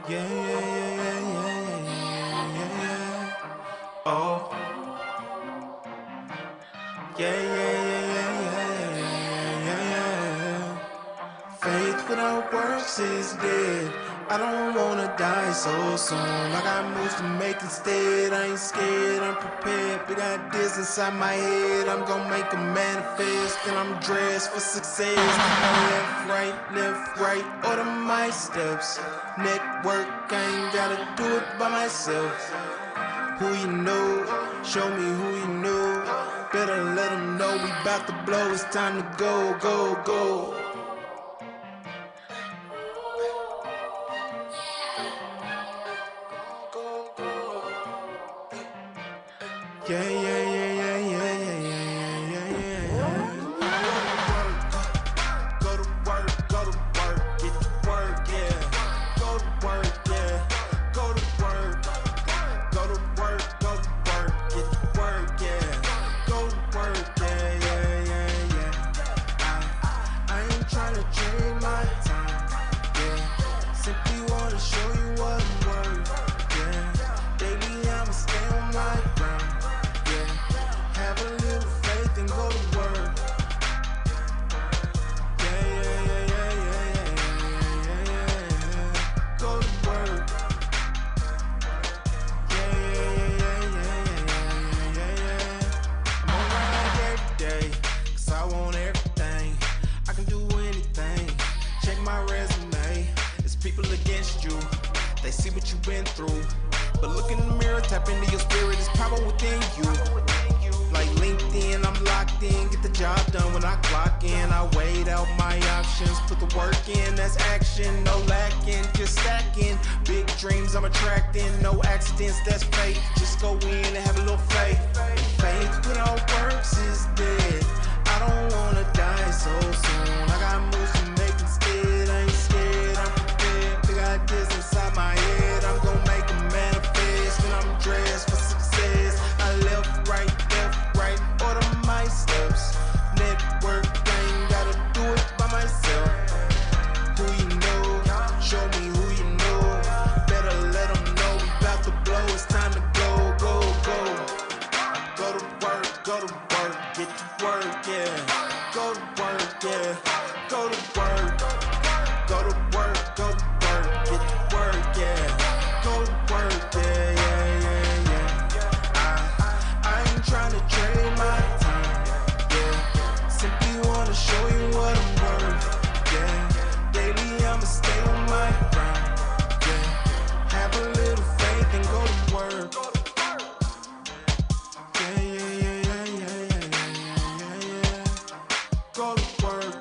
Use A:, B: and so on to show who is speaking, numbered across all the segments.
A: Yeah, yeah, yeah, yeah, yeah, yeah, yeah. Oh. Yeah, yeah, yeah, yeah, yeah, yeah, yeah. Faith without works is dead. I don't wanna die so soon. I got moves to make instead. I ain't scared, I'm prepared. Big ideas inside my head. I'm gonna make them manifest. And I'm dressed for success. Left, right, order my steps. Network, I ain't gotta do it by myself. Who you know, show me who you know. Better let them know we bout to blow. It's time to go, go, go. Yeah, yeah, yeah, yeah, yeah, yeah, yeah, yeah, yeah. Go to work, get to work, yeah. Go to work, yeah. Go to work, get to work, yeah. Go to work, yeah, yeah, yeah, yeah. I ain't tryna trade my time, yeah. Simply wanna show you what I'm worth, yeah. Daily I'ma stay on my ground. Have a little faith and go to work. Yeah, yeah, yeah, yeah, yeah, yeah, yeah, yeah. Go to work. Yeah, yeah, yeah, yeah, yeah, yeah, yeah. I'm alright every day, 'cause I want everything. I can do anything. Check my resume. It's people against you. They see what you've been through. But look in the mirror, tap into your spirit. It's power within you. Like LinkedIn, I'm locked in, get the job done when I clock in. I weighed out my options, put the work in, that's action, no lacking, just stacking. Big dreams I'm attracting, no accidents, that's fate. Just go in and have a little faith. Faith without works is dead. I don't wanna die so soon. I got moves to make instead, I ain't scared, I'm prepared. Big ideas inside my head, I'm gonna make them manifest. And I'm dressed for success. I left, right, order my steps. Network, I ain't gotta do it by myself. Who you know, show me who you know. Better let them know we bout to blow. It's time to go, go, go. Go to work, get to work, yeah. Go to work, yeah. Go to work, get to work, yeah. Go to work, yeah, yeah, yeah, yeah. I ain't tryna trade my time, yeah. Simply wanna show you what I'm worth, yeah. Daily I'ma stay on my grind, yeah. Have a little faith and go to work. Yeah, yeah, yeah, yeah, yeah, yeah, yeah, yeah. Go to work.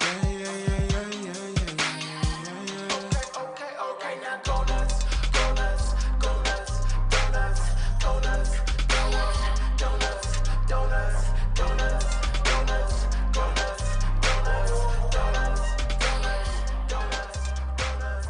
A: Yeah, yeah, yeah, yeah, yeah, yeah, yeah. Okay, now go nuts, go nuts, go nuts, go nuts, go nuts, go nuts, donuts, donuts, donuts, donuts, donuts, donuts, donuts, donuts, donuts, donuts.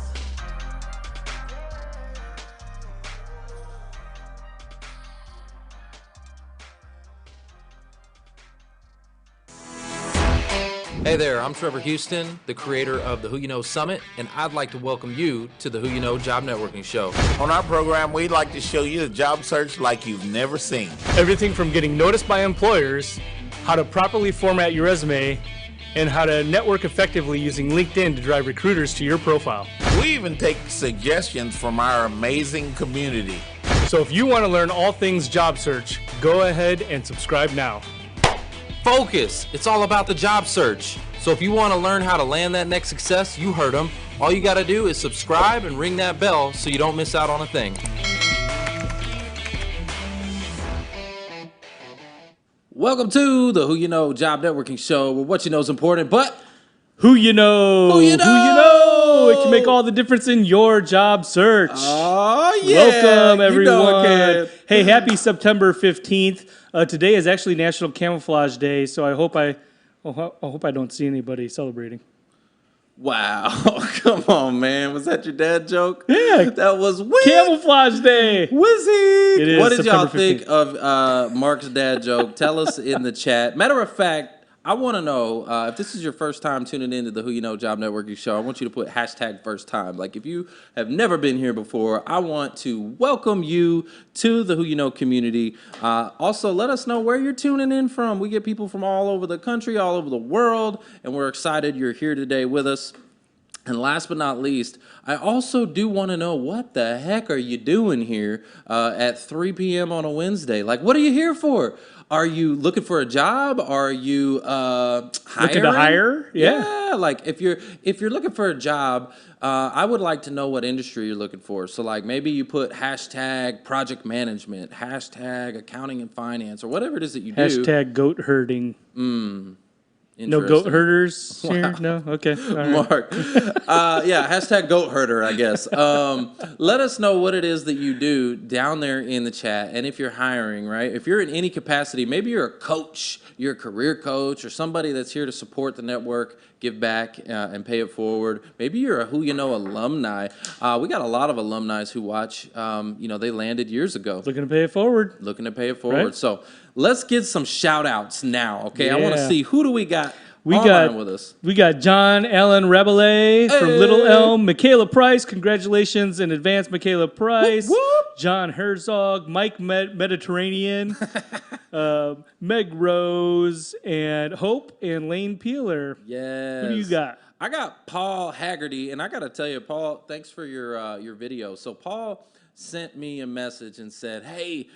B: Hey there, I'm Trevor Houston, the creator of the Who You Know Summit, and I'd like to welcome you to the Who You Know Job Networking Show.
C: On our program, we'd like to show you the job search like you've never seen.
D: Everything from getting noticed by employers, how to properly format your resume, and how to network effectively using LinkedIn to drive recruiters to your profile.
C: We even take suggestions from our amazing community.
D: So if you want to learn all things job search, go ahead and subscribe now.
B: Focus! It's all about the job search. So if you want to learn how to land that next success, you heard them. All you got to do is subscribe and ring that bell so you don't miss out on a thing. Welcome to the Who You Know Job Networking Show, where what you know is important, but
D: Who you know?
B: Who you know?
D: It can make all the difference in your job search.
B: Oh, yeah.
D: Welcome, everyone.
B: You know it can.
D: Hey, happy September 15th. Today is actually National Camouflage Day, so I hope I don't see anybody celebrating.
B: Wow. Come on, man. Was that your dad joke?
D: Yeah.
B: That was weird.
D: Camouflage Day.
B: Wizzy.
D: It is
B: What did y'all
D: September 15th.
B: think of Mark's dad joke? Tell us in the chat. Matter of fact, I want to know if this is your first time tuning into the Who You Know Job Networking Show. I want you to put hashtag first time. Like if you have never been here before, I want to welcome you to the Who You Know community. Also, let us know where you're tuning in from. We get people from all over the country, all over the world, and we're excited you're here today with us. And last but not least, I also do want to know what the heck are you doing here at 3 p.m. on a Wednesday? Like, what are you here for? Are you looking for a job? Are you hiring?
D: Looking to hire?
B: Yeah. Like if you're looking for a job, I would like to know what industry you're looking for. So like maybe you put hashtag project management, hashtag accounting and finance, or whatever it is that you do.
D: Hashtag goat herding. No goat herders here? No? Okay. All right.
B: Mark. Yeah, hashtag goat herder, I guess. Let us know what it is that you do down there in the chat. And if you're hiring, right? If you're in any capacity, maybe you're a coach, you're a career coach, or somebody that's here to support the network, give back and pay it forward. Maybe you're a Who You Know alumni. We got a lot of alumni who watch. They landed years ago.
D: Looking to pay it forward.
B: Looking to pay it forward.
D: Right?
B: So let's get some shout outs now, okay?
D: Yeah.
B: I want to see who do we got online with us.
D: We got John Allen Rabelais from Little Elm, Michaela Price. Congratulations in advance, Michaela Price.
B: Whoop, whoop.
D: John Herzog, Mike Mediterranean, Meg Rose, and Hope, and Lane Peeler.
B: Yes.
D: Who do you got?
B: I got Paul Haggerty, and I got to tell you, Paul, thanks for your video. So Paul sent me a message and said, hey,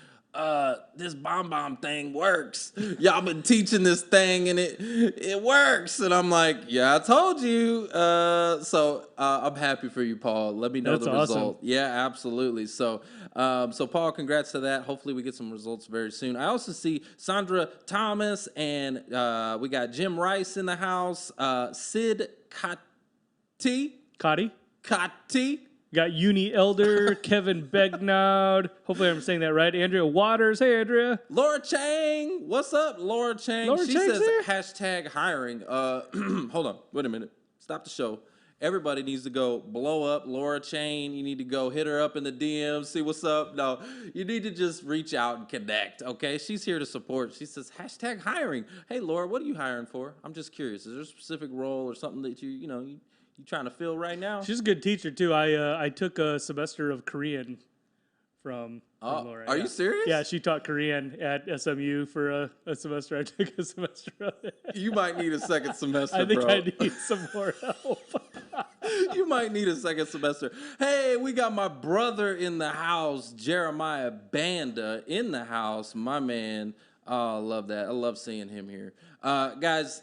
B: this bomb thing works. Y'all been teaching this thing and it works. And I'm like, yeah, I told you. So I'm happy for you, Paul. Let me know
D: That's
B: the
D: awesome.
B: result. Yeah, absolutely. So Paul, congrats to that. Hopefully we get some results very soon. I also see Sandra Thomas and we got Jim Rice in the house. Sid Kati.
D: Got Uni Elder, Kevin Begnaud. Hopefully I'm saying that right. Andrea Waters. Hey, Andrea.
B: Laura Chang. What's up, Laura Chang?
D: Laura
B: She
D: Chang's
B: says
D: there?
B: hashtag hiring. Hold on. Wait a minute. Stop the show. Everybody needs to go blow up Laura Chang. You need to go hit her up in the DMs, see what's up. No, you need to just reach out and connect, okay? She's here to support. She says hashtag hiring. Hey, Laura, what are you hiring for? I'm just curious. Is there a specific role or something that you trying to fill right now?
D: She's a good teacher, too. I took a semester of Korean from Laura.
B: Are you serious?
D: Yeah, she taught Korean at SMU for a semester. I took a semester of it.
B: You might need a second semester,
D: I think
B: bro.
D: I need some more help.
B: You might need a second semester. Hey, we got my brother in the house, Jeremiah Banda in the house. My man. Oh, I love that. I love seeing him here. Guys,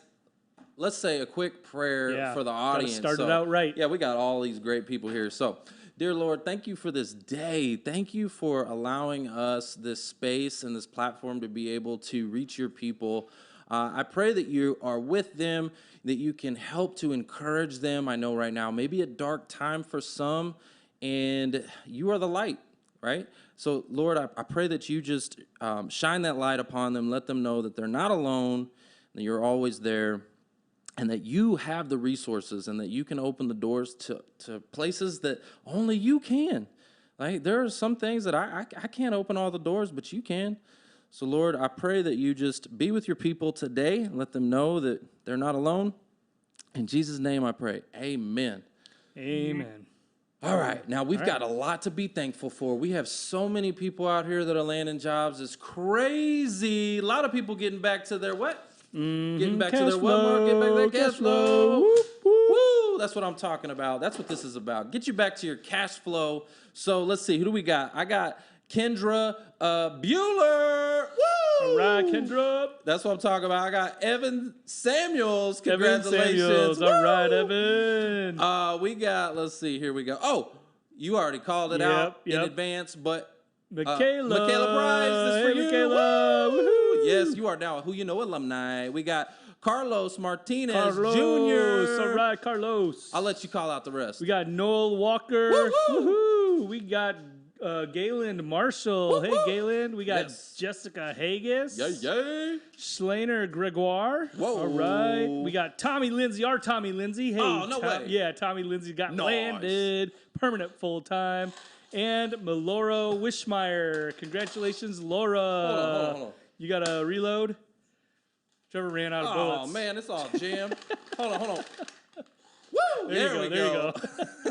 B: let's say a quick prayer for the audience.
D: Start it out right.
B: Yeah, we got all these great people here. So, dear Lord, thank you for this day. Thank you for allowing us this space and this platform to be able to reach your people. I pray that you are with them, that you can help to encourage them. I know right now, maybe a dark time for some, and you are the light, right? So, Lord, I pray that you just shine that light upon them, let them know that they're not alone, that you're always there, and that you have the resources and that you can open the doors to places that only you can. Like, there are some things that I can't open all the doors, but you can. So, Lord, I pray that you just be with your people today and let them know that they're not alone. In Jesus' name I pray. Amen.
D: Amen.
B: All right. Now, we've got a lot to be thankful for. We have so many people out here that are landing jobs. It's crazy. A lot of people getting back to their what? Getting back to their what, Mark? Getting back to their cash flow.
D: Whoop, whoop.
B: Woo! That's what I'm talking about. That's what this is about. Get you back to your cash flow. So let's see. Who do we got? I got Kendra Bueller. Woo!
D: All right, Kendra.
B: That's what I'm talking about. I got Evan Samuels. Congratulations.
D: Evan Samuels.
B: Woo!
D: All right, Evan.
B: We got, let's see. Here we go. Oh, you already called it out in advance, but Michaela Price, this is for you.
D: Michaela.
B: Woo! Yes, you are now a Who You Know alumni. We got Carlos Martinez Jr.
D: All right, Carlos.
B: I'll let you call out the rest.
D: We got Noel Walker.
B: Woo-hoo.
D: Woohoo. We got Galen Marshall.
B: Woo-hoo.
D: Hey, Galen. We got Jessica Haggis.
B: Yay.
D: Schlainer Gregoire.
B: Whoa.
D: All right. We got Tommy Lindsay, our Tommy Lindsay. Hey,
B: Oh, no way.
D: Yeah, Tommy Lindsay got
B: Nice.
D: landed. Permanent full-time. And Maloro Wishmeyer. Congratulations, Laura.
B: Hold on.
D: You got to reload? Trevor ran out of
B: Oh,
D: bullets.
B: man, it's all jammed. Hold on. Woo! There we go.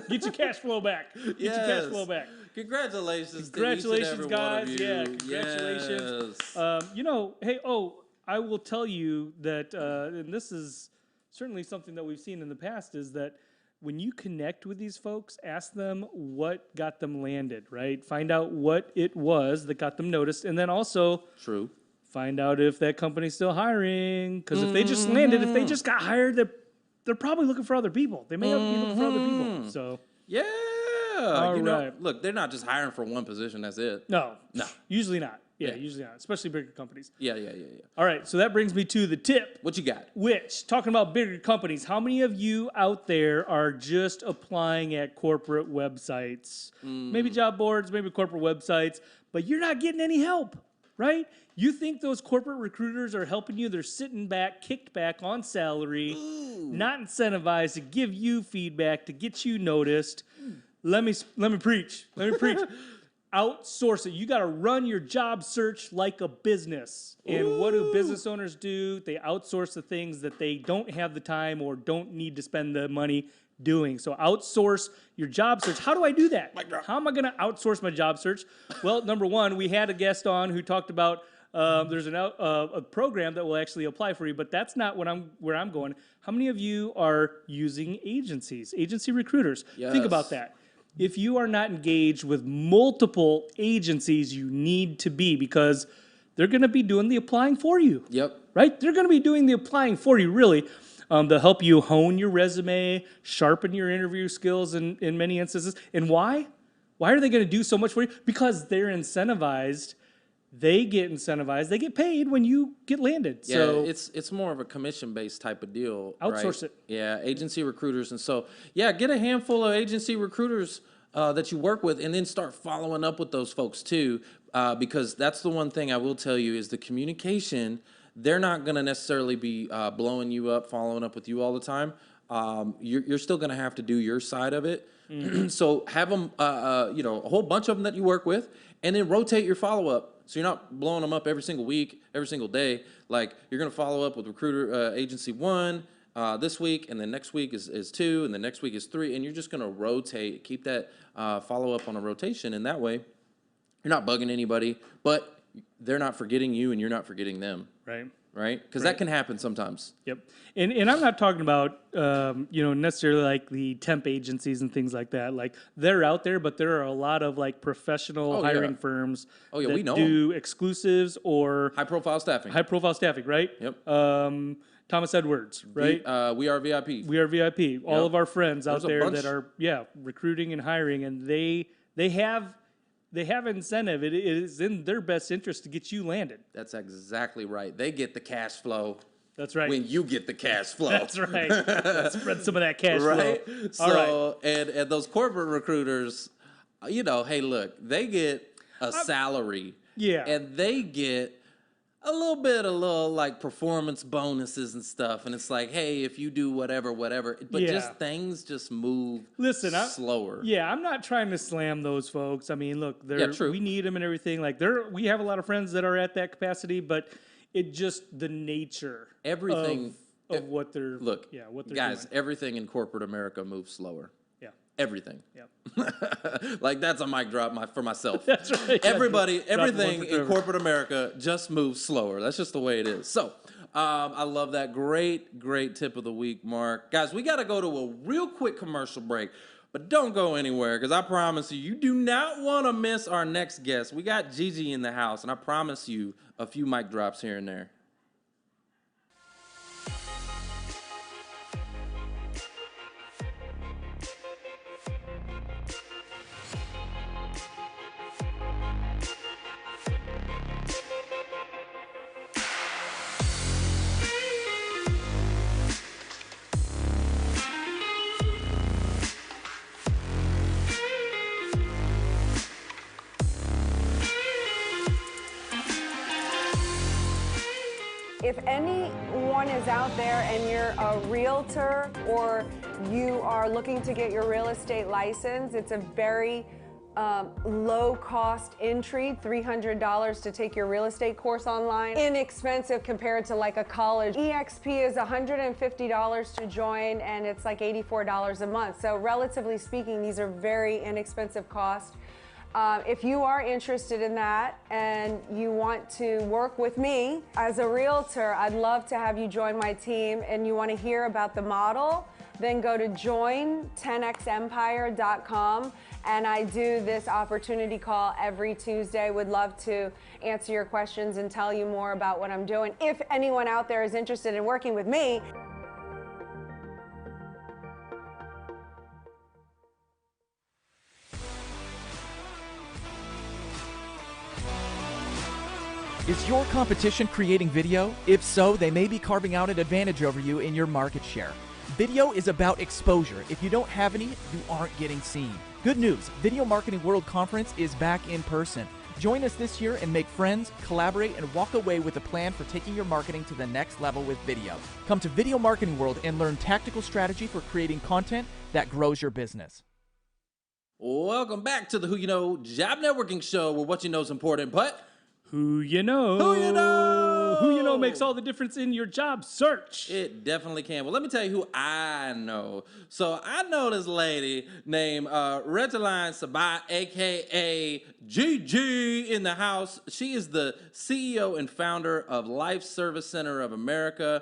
D: Get your cash flow back. Get your cash flow back.
B: Congratulations to each and
D: Congratulations,
B: every
D: guys.
B: one of you.
D: Yeah, congratulations.
B: Yes.
D: I will tell you that, and this is certainly something that we've seen in the past, is that when you connect with these folks, ask them what got them landed, right? Find out what it was that got them noticed, and then also
B: True.
D: find out if that company's still hiring. Because if they just landed, if they just got hired, they're probably looking for other people. They may be looking for other people. So
B: Yeah.
D: All right.
B: Look, they're not just hiring for one position. That's it.
D: no,
B: No.
D: usually not. Yeah,
B: Yeah.
D: usually not, especially bigger companies.
B: Yeah.
D: All right, so that brings me to the tip.
B: What you got?
D: Which, talking about bigger companies, how many of you out there are just applying at corporate websites? Maybe job boards, maybe corporate websites, but you're not getting any help, right? You think those corporate recruiters are helping you? They're sitting back, kicked back on salary, not incentivized to give you feedback, to get you noticed. Let me preach. Outsource it. You got to run your job search like a business. And what do business owners do? They outsource the things that they don't have the time or don't need to spend the money doing. So outsource your job search. How do I do that? How am I going to outsource my job search? Well, number one, we had a guest on who talked about there's a program that will actually apply for you, but that's not where I'm going. How many of you are using agencies, agency recruiters?
B: Yes.
D: Think about that. If you are not engaged with multiple agencies, you need to be, because they're going to be doing the applying for you.
B: Yep.
D: Right? They're going to be doing the applying for you, really. They'll help you hone your resume, sharpen your interview skills in many instances. And why? Why are they going to do so much for you? Because they're incentivized. They get incentivized. They get paid when you get landed.
B: Yeah,
D: So
B: it's more of a commission-based type of deal.
D: Outsource
B: right?
D: it.
B: Yeah, agency recruiters. And so, yeah, get a handful of agency recruiters that you work with, and then start following up with those folks too, because that's the one thing I will tell you is the communication. They're not going to necessarily be blowing you up, following up with you all the time. You're still going to have to do your side of it. So have them, a whole bunch of them that you work with, and then rotate your follow-up. So you're not blowing them up every single week, every single day. Like, you're going to follow up with recruiter agency 1 this week, and then next week is 2, and then next week is 3, and you're just going to rotate, keep that follow-up on a rotation, and that way you're not bugging anybody, but they're not forgetting you, and you're not forgetting them. Right? Because that can happen sometimes.
D: Yep. And I'm not talking about, necessarily like the temp agencies and things like that. Like, they're out there, but there are a lot of like professional hiring firms that
B: we know
D: do exclusives or
B: high-profile staffing.
D: Right?
B: Yep.
D: Thomas Edwards, right?
B: We are VIP.
D: We are VIP. All of our friends out
B: There's a
D: there
B: bunch.
D: that are, recruiting and hiring, and they have incentive. It is in their best interest to get you landed.
B: That's exactly right. They get the cash flow.
D: That's right.
B: When you get the cash flow.
D: That's right. Let's spread some of that cash
B: right?
D: flow.
B: So, and those corporate recruiters, hey, look, they get a salary.
D: Yeah.
B: And they get a little like performance bonuses and stuff. And it's like, hey, if you do whatever. But just things just move slower.
D: I'm not trying to slam those folks. I mean, look,
B: true.
D: We need them and everything. Like, we have a lot of friends that are at that capacity, but it just the nature
B: everything
D: of what they're
B: what they're guys
D: doing.
B: Everything in corporate America moves slower. Everything.
D: Yeah.
B: Like, that's a mic drop for myself.
D: That's right.
B: Everything in corporate America just moves slower. That's just the way it is. So, I love that. Great tip of the week, Mark. Guys, we got to go to a real quick commercial break, but don't go anywhere, because I promise you do not want to miss our next guest. We got Gigi in the house, and I promise you a few mic drops here and there.
E: If anyone is out there and you're a realtor or you are looking to get your real estate license, it's a very low cost entry, $300 to take your real estate course online. Inexpensive compared to like a college. EXP is $150 to join, and it's like $84 a month. So relatively speaking, these are very inexpensive costs. If you are interested in that and you want to work with me as a realtor, I'd love to have you join my team, and you want to hear about the model, then go to join10xempire.com, and I do this opportunity call every Tuesday. Would love to answer your questions and tell you more about what I'm doing. If anyone out there is interested in working with me.
F: Is your competition creating video? If so, they may be carving out an advantage over you in your market share. Video is about exposure. If you don't have any, you aren't getting seen. Good news, Video Marketing World Conference is back in person. Join us this year and make friends, collaborate, and walk away with a plan for taking your marketing to the next level with video. Come to Video Marketing World and learn tactical strategy for creating content that grows your business.
B: Welcome back to the Who You Know Job Networking Show, where what you know is important, but
D: Who you know?
B: Who you know?
D: Who you know makes all the difference in your job search.
B: It definitely can. Well, let me tell you who I know. So I know this lady named Regeline Sabbat, a.k.a. Gigi in the house. She is the CEO and founder of Life Service Center of America.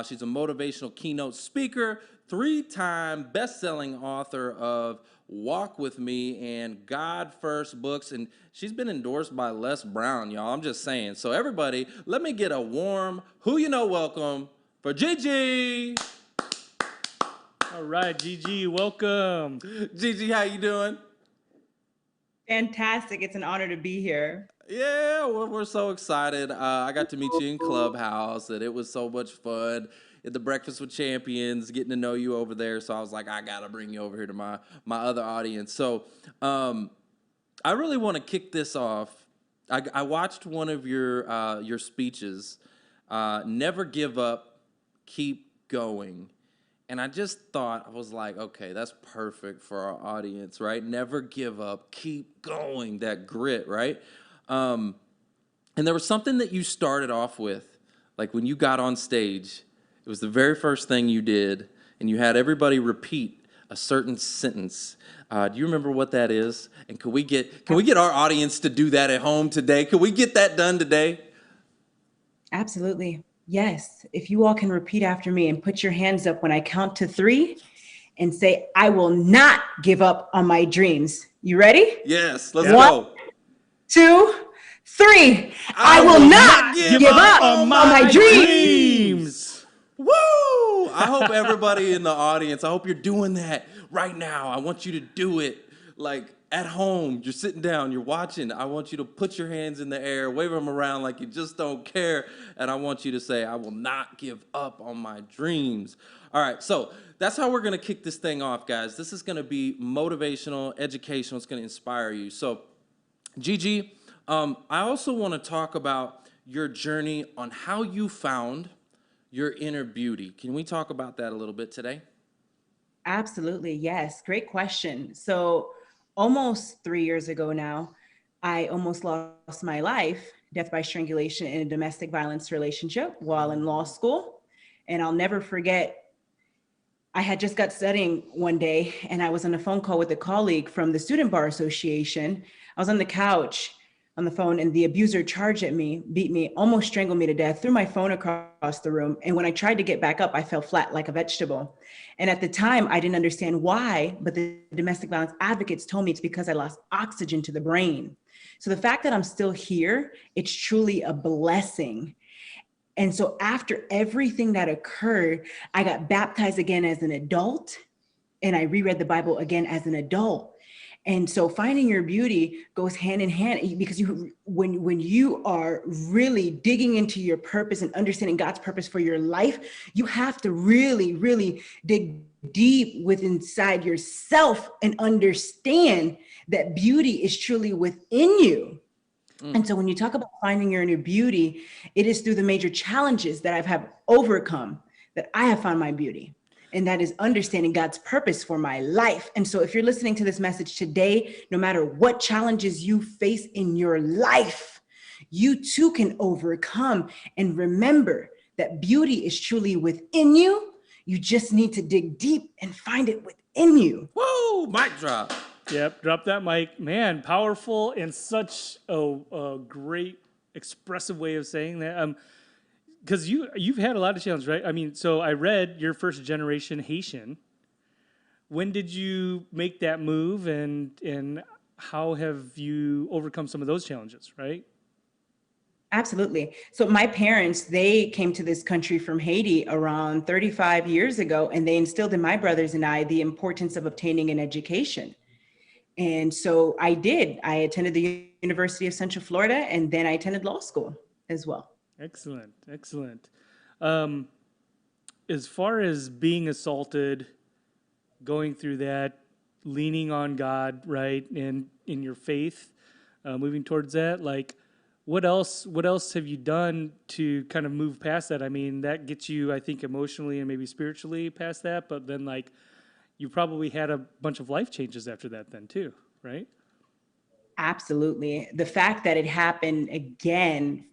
B: She's a motivational keynote speaker, 3-time best-selling author of Walk With Me and God First books, and she's been endorsed by Les Brown, y'all. I'm just saying. So everybody, let me get a warm Who You Know welcome for Gigi.
D: All right, Gigi, welcome.
B: Gigi, how you doing?
G: Fantastic. It's an honor to be here.
B: Yeah, we're so excited. I got to meet you in Clubhouse, and it was so much fun. At the Breakfast with Champions, getting to know you over there. So I was like, I got to bring you over here to my other audience. So I really want to kick this off. I watched one of your speeches, Never Give Up, Keep Going. And I just thought, I was like, okay, that's perfect for our audience, right? Never give up, keep going, that grit, right? And there was something that you started off with, like when you got on stage. It was the very first thing you did, and you had everybody repeat a certain sentence. Do you remember what that is? And can we get our audience to do that at home today? Can we get that done today?
G: Absolutely. Yes. If you all can repeat after me and put your hands up when I count to 3 and say, I will not give up on my dreams. You ready?
B: Yes, let's
G: 1,
B: go.
G: 2, 3. I will not give up on my dreams.
B: Woo! I hope everybody in the audience, I hope you're doing that right now. I want you to do it like at home. You're sitting down, you're watching. I want you to put your hands in the air, wave them around like you just don't care. And I want you to say, I will not give up on my dreams. All right, so that's how we're going to kick this thing off, guys. This is going to be motivational, educational. It's going to inspire you. So, Gigi, I also want to talk about your journey on how you found your inner beauty. Can we talk about that a little bit today?
G: Absolutely. Yes. Great question. So almost 3 years ago now, I almost lost my life, death by strangulation in a domestic violence relationship while in law school. And I'll never forget, I had just got studying one day and I was on a phone call with a colleague from the Student Bar Association. I was on the couch on the phone and the abuser charged at me, beat me, almost strangled me to death, threw my phone across the room. And when I tried to get back up, I fell flat like a vegetable. And at the time, I didn't understand why, but the domestic violence advocates told me it's because I lost oxygen to the brain. So the fact that I'm still here, it's truly a blessing. And so after everything that occurred, I got baptized again as an adult, and I reread the Bible again as an adult. And so finding your beauty goes hand in hand, because when you are really digging into your purpose and understanding God's purpose for your life, you have to really, really dig deep within inside yourself and understand that beauty is truly within you. And so when you talk about finding your inner beauty, it is through the major challenges that I've overcome that I have found my beauty. And that is understanding God's purpose for my life. And so if you're listening to this message today, no matter what challenges you face in your life, you too can overcome. And remember that beauty is truly within you. You just need to dig deep and find it within you.
B: Woo! Mic drop.
D: Yep, drop that mic. Man, powerful and such a great expressive way of saying that. Because you've had a lot of challenges, right? I mean, so I read you're first generation Haitian. When did you make that move, and how have you overcome some of those challenges, right?
G: Absolutely. So my parents, they came to this country from Haiti around 35 years ago, and they instilled in my brothers and I the importance of obtaining an education. And so I did. I attended the University of Central Florida, and then I attended law school as well.
D: Excellent, excellent. As far as being assaulted, going through that, leaning on God, right, and in your faith, moving towards that, like, what else have you done to kind of move past that? I mean, that gets you, I think, emotionally and maybe spiritually past that, but then, like, you probably had a bunch of life changes after that then too, right?
G: Absolutely. The fact that it happened again,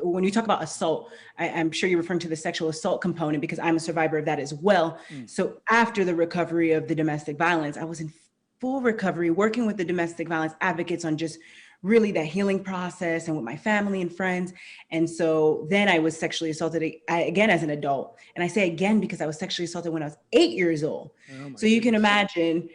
G: when you talk about assault, I'm sure you're referring to the sexual assault component because I'm a survivor of that as well. So after the recovery of the domestic violence, I was in full recovery, working with the domestic violence advocates on just really that healing process and with my family and friends. And so then I was sexually assaulted again as an adult. And I say again because I was sexually assaulted when I was 8 years old. So you can imagine,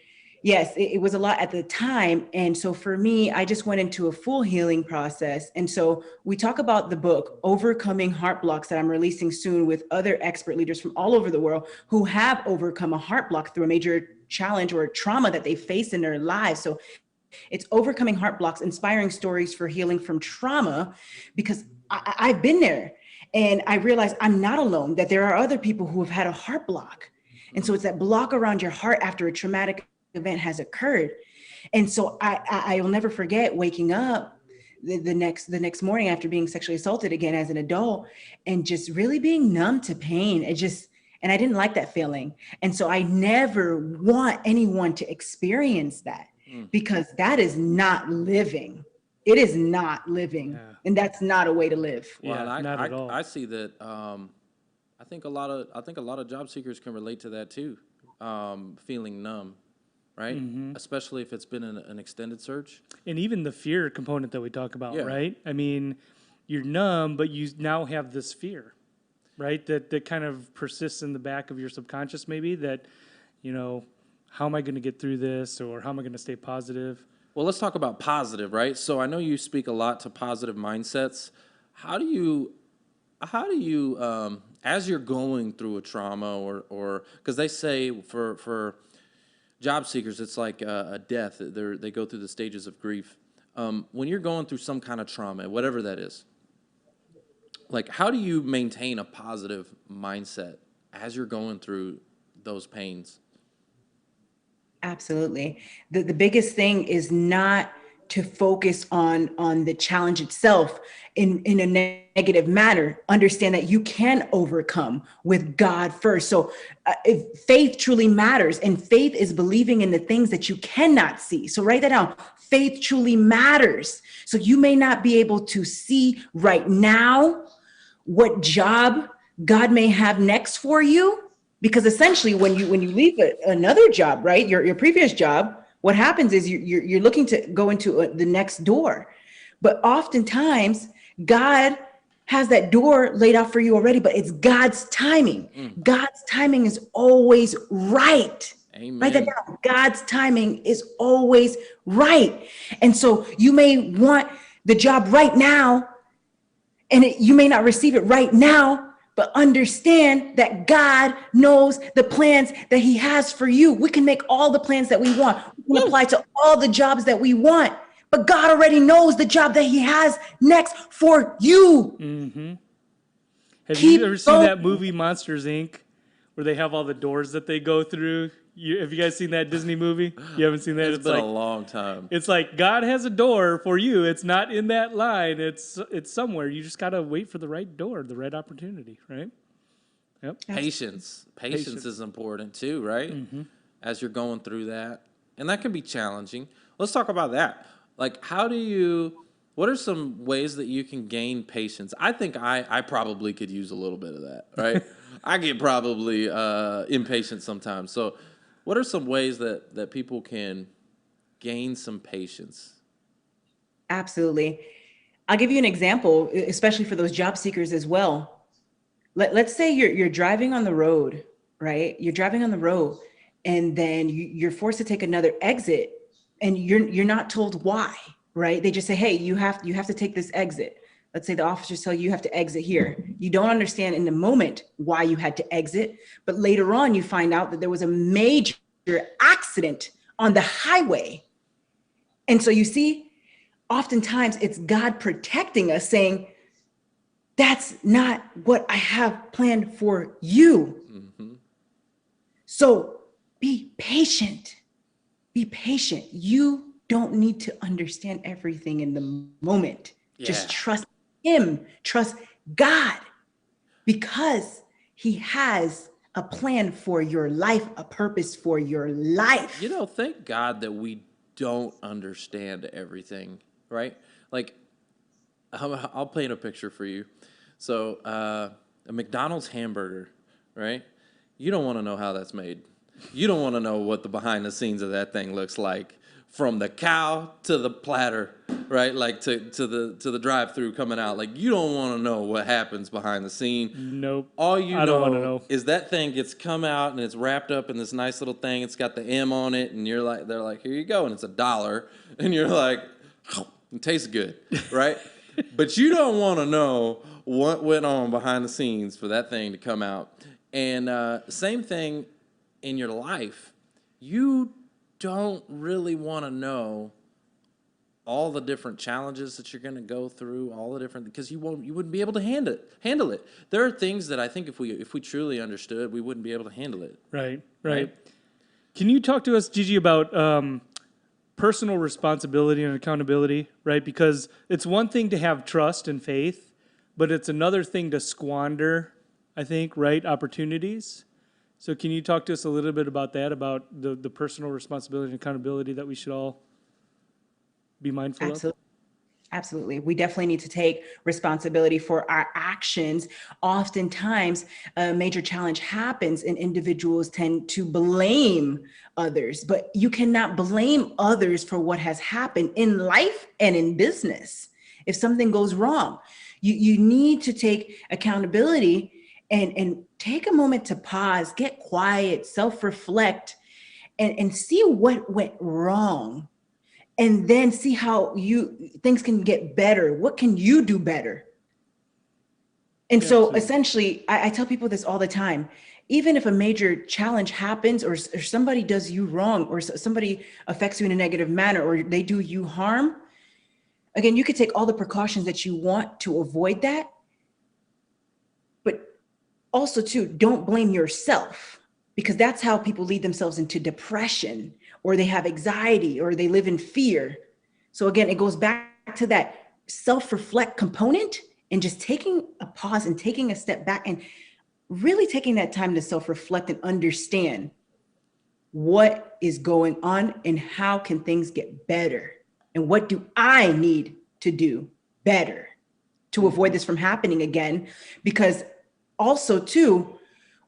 G: yes, it was a lot at the time. And so for me, I just went into a full healing process. And so we talk about the book, Overcoming Heart Blocks, that I'm releasing soon with other expert leaders from all over the world who have overcome a heart block through a major challenge or trauma that they face in their lives. So it's Overcoming Heart Blocks, inspiring stories for healing from trauma, because I've been there and I realized I'm not alone, that there are other people who have had a heart block. And so it's that block around your heart after a traumatic event has occurred. And so I will never forget waking up the next morning after being sexually assaulted again as an adult and just really being numb to pain. And I didn't like that feeling. And so I never want anyone to experience that. Because that is not living. It is not living. Yeah. And that's not a way to live.
B: Well,
D: Yeah, not at all.
B: I see that. I think a lot of job seekers can relate to that too. Feeling numb, right? Mm-hmm. Especially if it's been an extended search. And even the fear component that we talk about, right? I mean, you're numb, but you now have this fear, right? That kind of persists in the back of your subconscious, maybe that, how am I going to get through this, or how am I going to stay positive? Well, let's talk about positive, right? So I know you speak a lot to positive mindsets. How do you, as you're going through a trauma, or because they say for job seekers, it's like a death. They go through the stages of grief. When you're going through some kind of trauma, whatever that is, like, how do you maintain a positive mindset as you're going through those pains?
G: Absolutely. The biggest thing is not to focus on the challenge itself in a negative manner. Understand that you can overcome with God first. So if faith truly matters, and faith is believing in the things that you cannot see. So write that down. Faith truly matters. So you may not be able to see right now what job God may have next for you. Because essentially, when you leave another job, right, your previous job, what happens is you're looking to go into the next door. But oftentimes, God has that door laid out for you already, but it's God's timing. God's timing is always right.
B: Amen.
G: Write that down. God's timing is always right. And so you may want the job right now, and you may not receive it right now, but understand that God knows the plans that he has for you. We can make all the plans that we want. We can apply to all the jobs that we want, but God already knows the job that he has next for you.
D: Mm-hmm. Have you ever seen that movie Monsters, Inc., where they have all the doors that they go through? Have you guys seen that Disney movie? You haven't seen that?
B: It's been a long time.
D: It's like God has a door for you. It's not in that line. It's somewhere. You just got to wait for the right door, the right opportunity, right? Yep.
B: Patience is important too, right? As you're going through that. And that can be challenging. Let's talk about that. Like, what are some ways that you can gain patience? I think I probably could use a little bit of that, right? I get probably impatient sometimes. So what are some ways that people can gain some patience?
G: Absolutely. I'll give you an example, especially for those job seekers as well. Let's say you're driving on the road, right? You're driving on the road, and then you're forced to take another exit, and you're not told why, right? They just say, hey, you have to take this exit. Let's say the officers tell you have to exit here. You don't understand in the moment why you had to exit, but later on you find out that there was a major accident on the highway. And so you see, oftentimes it's God protecting us, saying, that's not what I have planned for you. So be patient. Be patient. You don't need to understand everything in the moment. Just trust him. Trust God, because he has a plan for your life, a purpose for your life.
B: You know, thank God that we don't understand everything, right? Like, I'll paint a picture for you. So a McDonald's hamburger, right? You don't want to know how that's made. You don't want to know what the behind the scenes of that thing looks like, from the cow to the platter, right? Like to the drive-through coming out. Like, you don't want to know what happens behind the scene.
D: Nope.
B: All you
D: I don't want to know
B: is that thing gets come out and it's wrapped up in this nice little thing. It's got the M on it, and they're like, here you go, and it's $1, and you're like, oh, it tastes good, right? But you don't want to know what went on behind the scenes for that thing to come out. And same thing in your life. You don't really want to know all the different challenges that you're going to go through, all the different, because you wouldn't be able to handle it. There are things that I think if we truly understood, we wouldn't be able to handle it.
D: Right. Can you talk to us, Gigi, about personal responsibility and accountability, right? Because it's one thing to have trust and faith, but it's another thing to squander, I think, right, opportunities. So can you talk to us a little bit about that, about the personal responsibility and accountability that we should all be mindful of?
G: Absolutely. We definitely need to take responsibility for our actions. Oftentimes, a major challenge happens and individuals tend to blame others, but you cannot blame others for what has happened in life and in business. If something goes wrong, you need to take accountability and take a moment to pause, get quiet, self-reflect, and see what went wrong. And then see how things can get better. What can you do better? And so essentially, I tell people this all the time. Even if a major challenge happens, or somebody does you wrong, or somebody affects you in a negative manner, or they do you harm, again, you could take all the precautions that you want to avoid that. But also too, don't blame yourself, because that's how people lead themselves into depression, or they have anxiety, or they live in fear. So again, it goes back to that self-reflect component, and just taking a pause and taking a step back and really taking that time to self-reflect and understand what is going on and how can things get better, and what do I need to do better to avoid this from happening again. Because also too,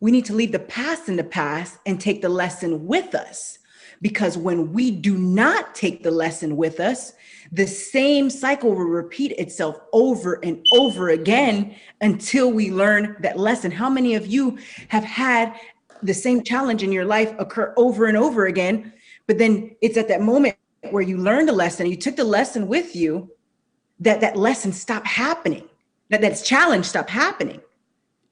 G: we need to leave the past in the past and take the lesson with us. Because when we do not take the lesson with us, the same cycle will repeat itself over and over again until we learn that lesson. How many of you have had the same challenge in your life occur over and over again, but then it's at that moment where you learned a lesson, you took the lesson with you, that lesson stopped happening, that challenge stopped happening?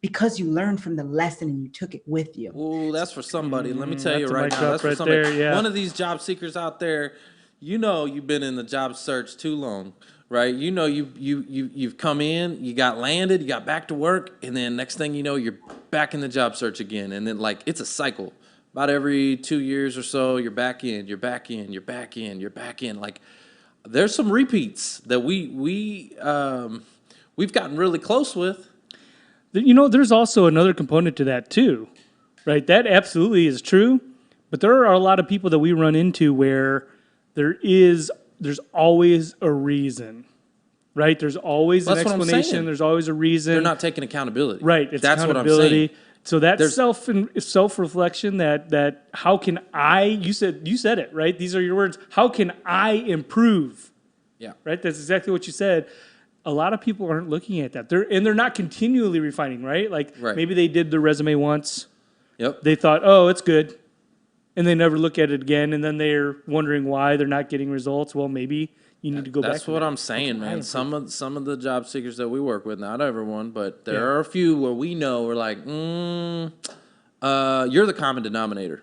G: Because you learned from the lesson and you took it with you.
B: Ooh, that's for somebody. Let me tell you right now, that's
D: right
B: for somebody.
D: there, yeah.
B: One of these job seekers out there, you know you've been in the job search too long, right? You know you've come in, you got landed, you got back to work, and then next thing you know, you're back in the job search again. And then, like, it's a cycle. About every 2 years or so, you're back in, you're back in, you're back in, you're back in. Like, there's some repeats that we've gotten really close with.
D: There's also another component to that too, right? That absolutely is true, but there are a lot of people that we run into where there's always a reason, right? There's always an
B: That's what I'm
D: explanation.
B: saying.
D: There's always a reason.
B: They're not taking accountability.
D: Right. It's
B: That's
D: accountability.
B: what I'm saying.
D: So that's self-reflection that how can you said it, right? These are your words. How can I improve?
B: Yeah.
D: Right? That's exactly what you said. A lot of people aren't looking at that. They're not continually refining, right? Like maybe they did their resume once.
B: Yep.
D: They thought, oh, it's good. And they never look at it again. And then they're wondering why they're not getting results. Well, maybe you need to go back.
B: That's what I'm saying, man. Some of the job seekers that we work with, not everyone, but there are a few where we know we're like, you're the common denominator.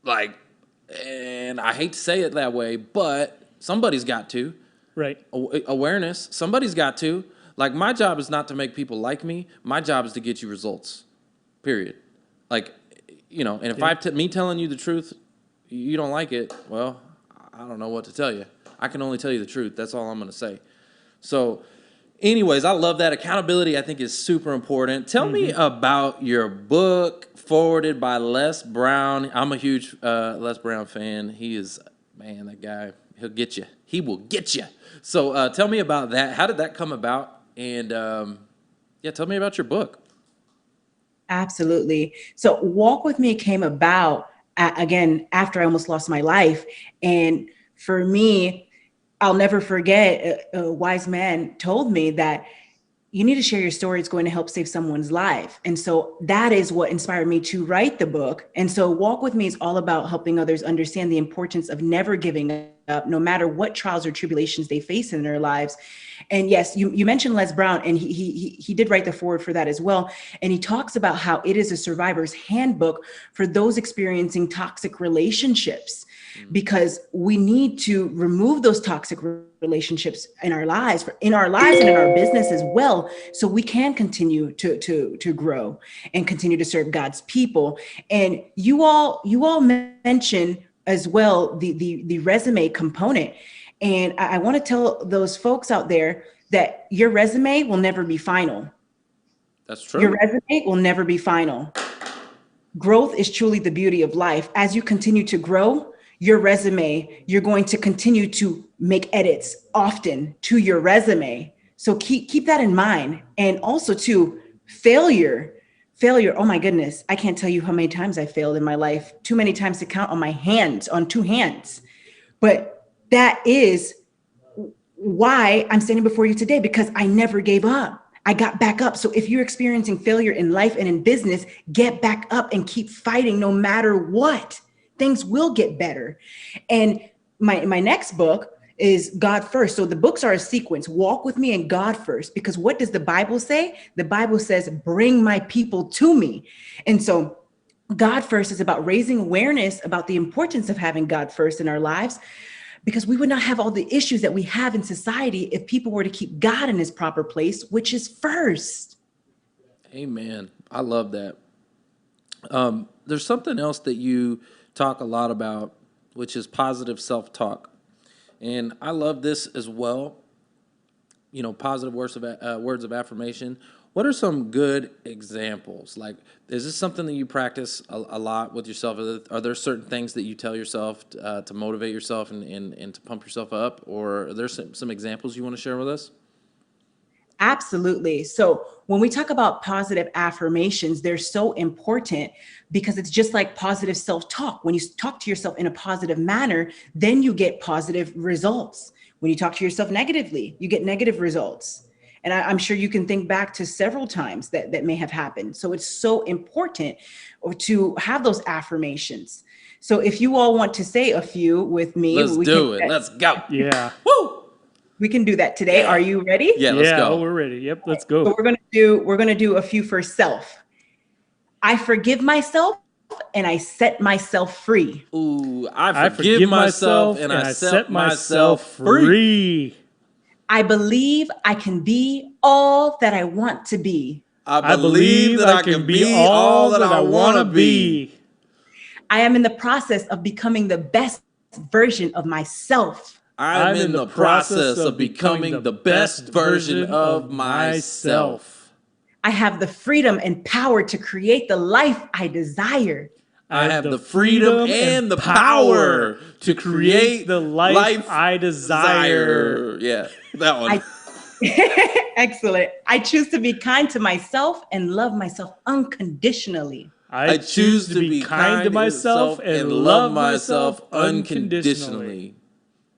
B: Like, and I hate to say it that way, but somebody's got to.
D: Right.
B: Awareness. Somebody's got to. Like, my job is not to make people like me. My job is to get you results. Period. Like, and if me telling you the truth, you don't like it, well, I don't know what to tell you. I can only tell you the truth. That's all I'm going to say. So, anyways, I love that. Accountability, I think, is super important. Tell me about your book, forwarded by Les Brown. I'm a huge Les Brown fan. He is, man, that guy, he'll get you. He will get you. So tell me about that. How did that come about? And, tell me about your book.
G: Absolutely. So Walk With Me came about, again, after I almost lost my life. And for me, I'll never forget, a wise man told me that you need to share your story. It's going to help save someone's life. And so that is what inspired me to write the book. And so Walk With Me is all about helping others understand the importance of never giving up, no matter what trials or tribulations they face in their lives. And yes, you mentioned Les Brown, and he did write the foreword for that as well. And he talks about how it is a survivor's handbook for those experiencing toxic relationships, because we need to remove those toxic relationships in our lives and in our business as well, so we can continue to grow and continue to serve God's people. And you all mentioned as well the resume component. And I want to tell those folks out there that your resume will never be final.
B: That's true.
G: Your resume will never be final. Growth is truly the beauty of life. As you continue to grow your resume, you're going to continue to make edits often to your resume. So keep that in mind. And also too, failure. Oh my goodness. I can't tell you how many times I failed in my life. Too many times to count on two hands. But that is why I'm standing before you today, because I never gave up. I got back up. So if you're experiencing failure in life and in business, get back up and keep fighting no matter what. Things will get better. And my next book is God First. So the books are a sequence. Walk With Me and God First. Because what does the Bible say? The Bible says, bring my people to me. And so God First is about raising awareness about the importance of having God first in our lives, because we would not have all the issues that we have in society if people were to keep God in his proper place, which is first.
B: Amen. I love that. There's something else that you talk a lot about, which is positive self-talk. And I love this as well. Positive words of affirmation. What are some good examples? Like, is this something that you practice a lot with yourself? Are there certain things that you tell yourself to motivate yourself and to pump yourself up? Or are there some examples you want to share with us?
G: Absolutely. So when we talk about positive affirmations, they're so important because it's just like positive self-talk. When you talk to yourself in a positive manner, then you get positive results. When you talk to yourself negatively, you get negative results. And I'm sure you can think back to several times that may have happened. So it's so important to have those affirmations. So if you all want to say a few with me,
B: let's do it. Let's go.
D: Yeah.
B: Woo!
G: We can do that today. Are you ready?
B: Yeah, let's go.
D: Oh, we're ready. Yep, let's go.
G: So we're gonna do a few for self. I forgive myself and I set myself free.
B: Ooh, I forgive myself and I set myself free.
G: I believe I can be all that I want to be.
B: I believe that I can be all that I want to be.
G: I am in the process of becoming the best version of myself.
B: I'm in the process of becoming the best version of myself.
G: I have the freedom and power to create the life I desire.
B: I have the freedom and the power to create
D: the life I desire.
B: Yeah, that one.
G: Excellent. I choose to be kind to myself and love myself unconditionally.
D: I choose to be kind to myself and love myself unconditionally.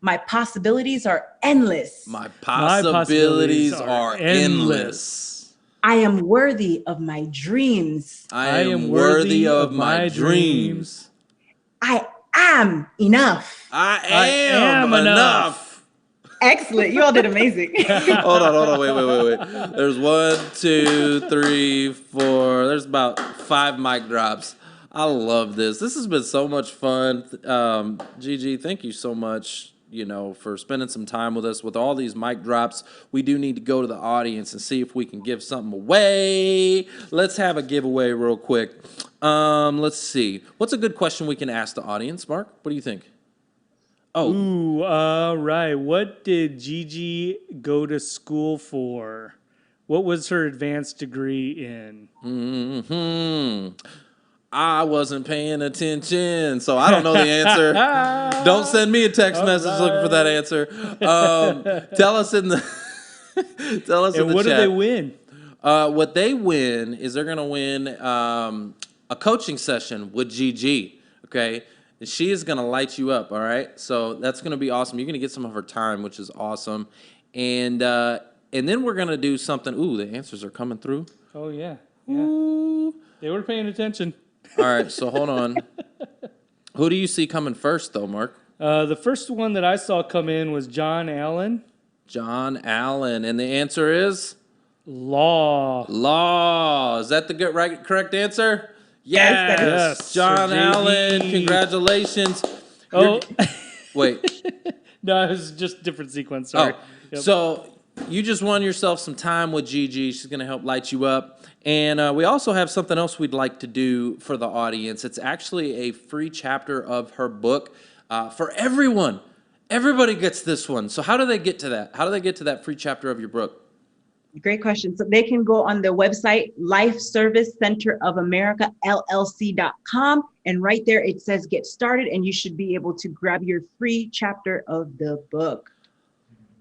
G: My possibilities are endless.
B: My possibilities are endless.
G: I am worthy of my dreams.
B: I am worthy of my dreams.
G: I am enough.
B: I am enough.
G: Excellent. You all did amazing.
B: Hold on. Wait. There's 1, 2, 3, 4. There's about 5 mic drops. I love this. This has been so much fun. Gigi, thank you so much, for spending some time with us. With all these mic drops, we do need to go to the audience and see if we can give something away. Let's have a giveaway real quick. Let's see. What's a good question we can ask the audience, Mark? What do you think? Oh.
D: Ooh, all right. What did Gigi go to school for? What was her advanced degree in?
B: I wasn't paying attention, so I don't know the answer. Don't send me a text message looking for that answer. Tell us in the chat.
D: And what do they win?
B: What they win is they're going to win a coaching session with Gigi, okay? And she is going to light you up, all right? So that's going to be awesome. You're going to get some of her time, which is awesome. And then we're going to do something. Ooh, the answers are coming through.
D: Oh, yeah.
B: Ooh.
D: They were paying attention.
B: All right, so hold on. Who do you see coming first, though, Mark?
D: The first one that I saw come in was John Allen.
B: John Allen. And the answer is?
D: Law.
B: Is that the correct answer? Yes. John Allen, congratulations.
D: Oh.
B: Wait.
D: No, it was just different sequence. Sorry.
B: Oh. Yep. So you just won yourself some time with Gigi. She's going to help light you up. And we also have something else we'd like to do for the audience. It's actually a free chapter of her book for everyone. Everybody gets this one. So how do they get to that? How do they get to that free chapter of your book?
G: Great question. So they can go on the website, Life Service Center of America, LLC.com. And right there, it says get started, and you should be able to grab your free chapter of the book.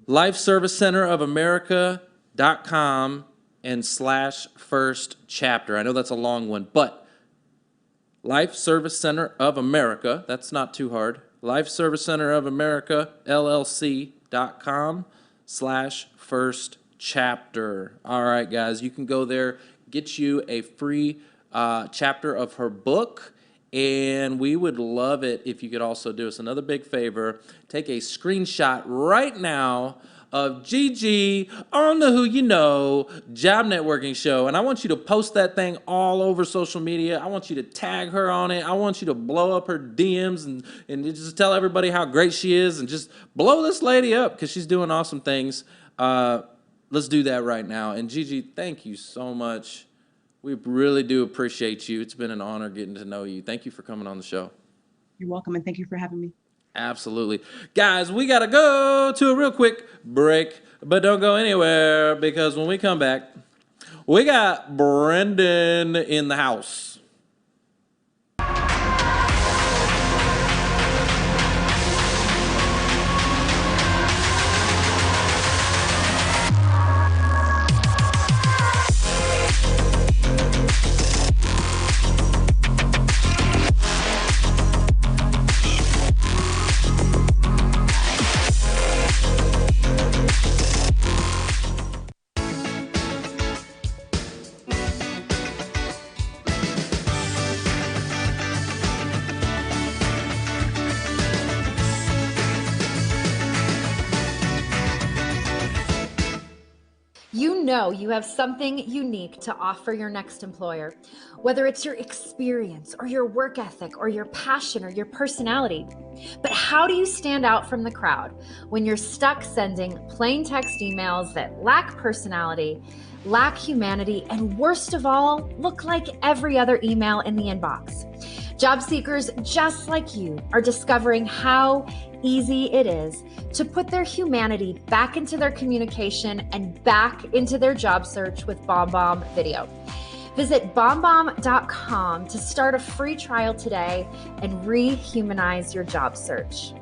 B: Life Service Center of America.com and /first chapter. I know that's a long one, but Life Service Center of America, that's not too hard. Life Service Center of America, LLC.com /first chapter. All right, guys, you can go there, get you a free chapter of her book, and we would love it if you could also do us another big favor. Take a screenshot right now of Gigi on the Who You Know Job Networking Show, and I want you to post that thing all over social media. I want you to tag her on it. I want you to blow up her DMs and just tell everybody how great she is, and just blow this lady up because she's doing awesome things. Let's do that right now. And Gigi, thank you so much. We really do appreciate you. It's been an honor getting to know you. Thank you for coming on the show.
G: You're welcome, and thank you for having me.
B: Absolutely. Guys, we got to go to a real quick break, but don't go anywhere, because when we come back, we got Brenden in the house.
H: You know you have something unique to offer your next employer, whether it's your experience or your work ethic or your passion or your personality. But how do you stand out from the crowd when you're stuck sending plain text emails that lack personality, lack humanity, and worst of all, look like every other email in the inbox? Job seekers just like you are discovering how easy it is to put their humanity back into their communication and back into their job search with BombBomb Video. Visit bombbomb.com to start a free trial today and rehumanize your job search.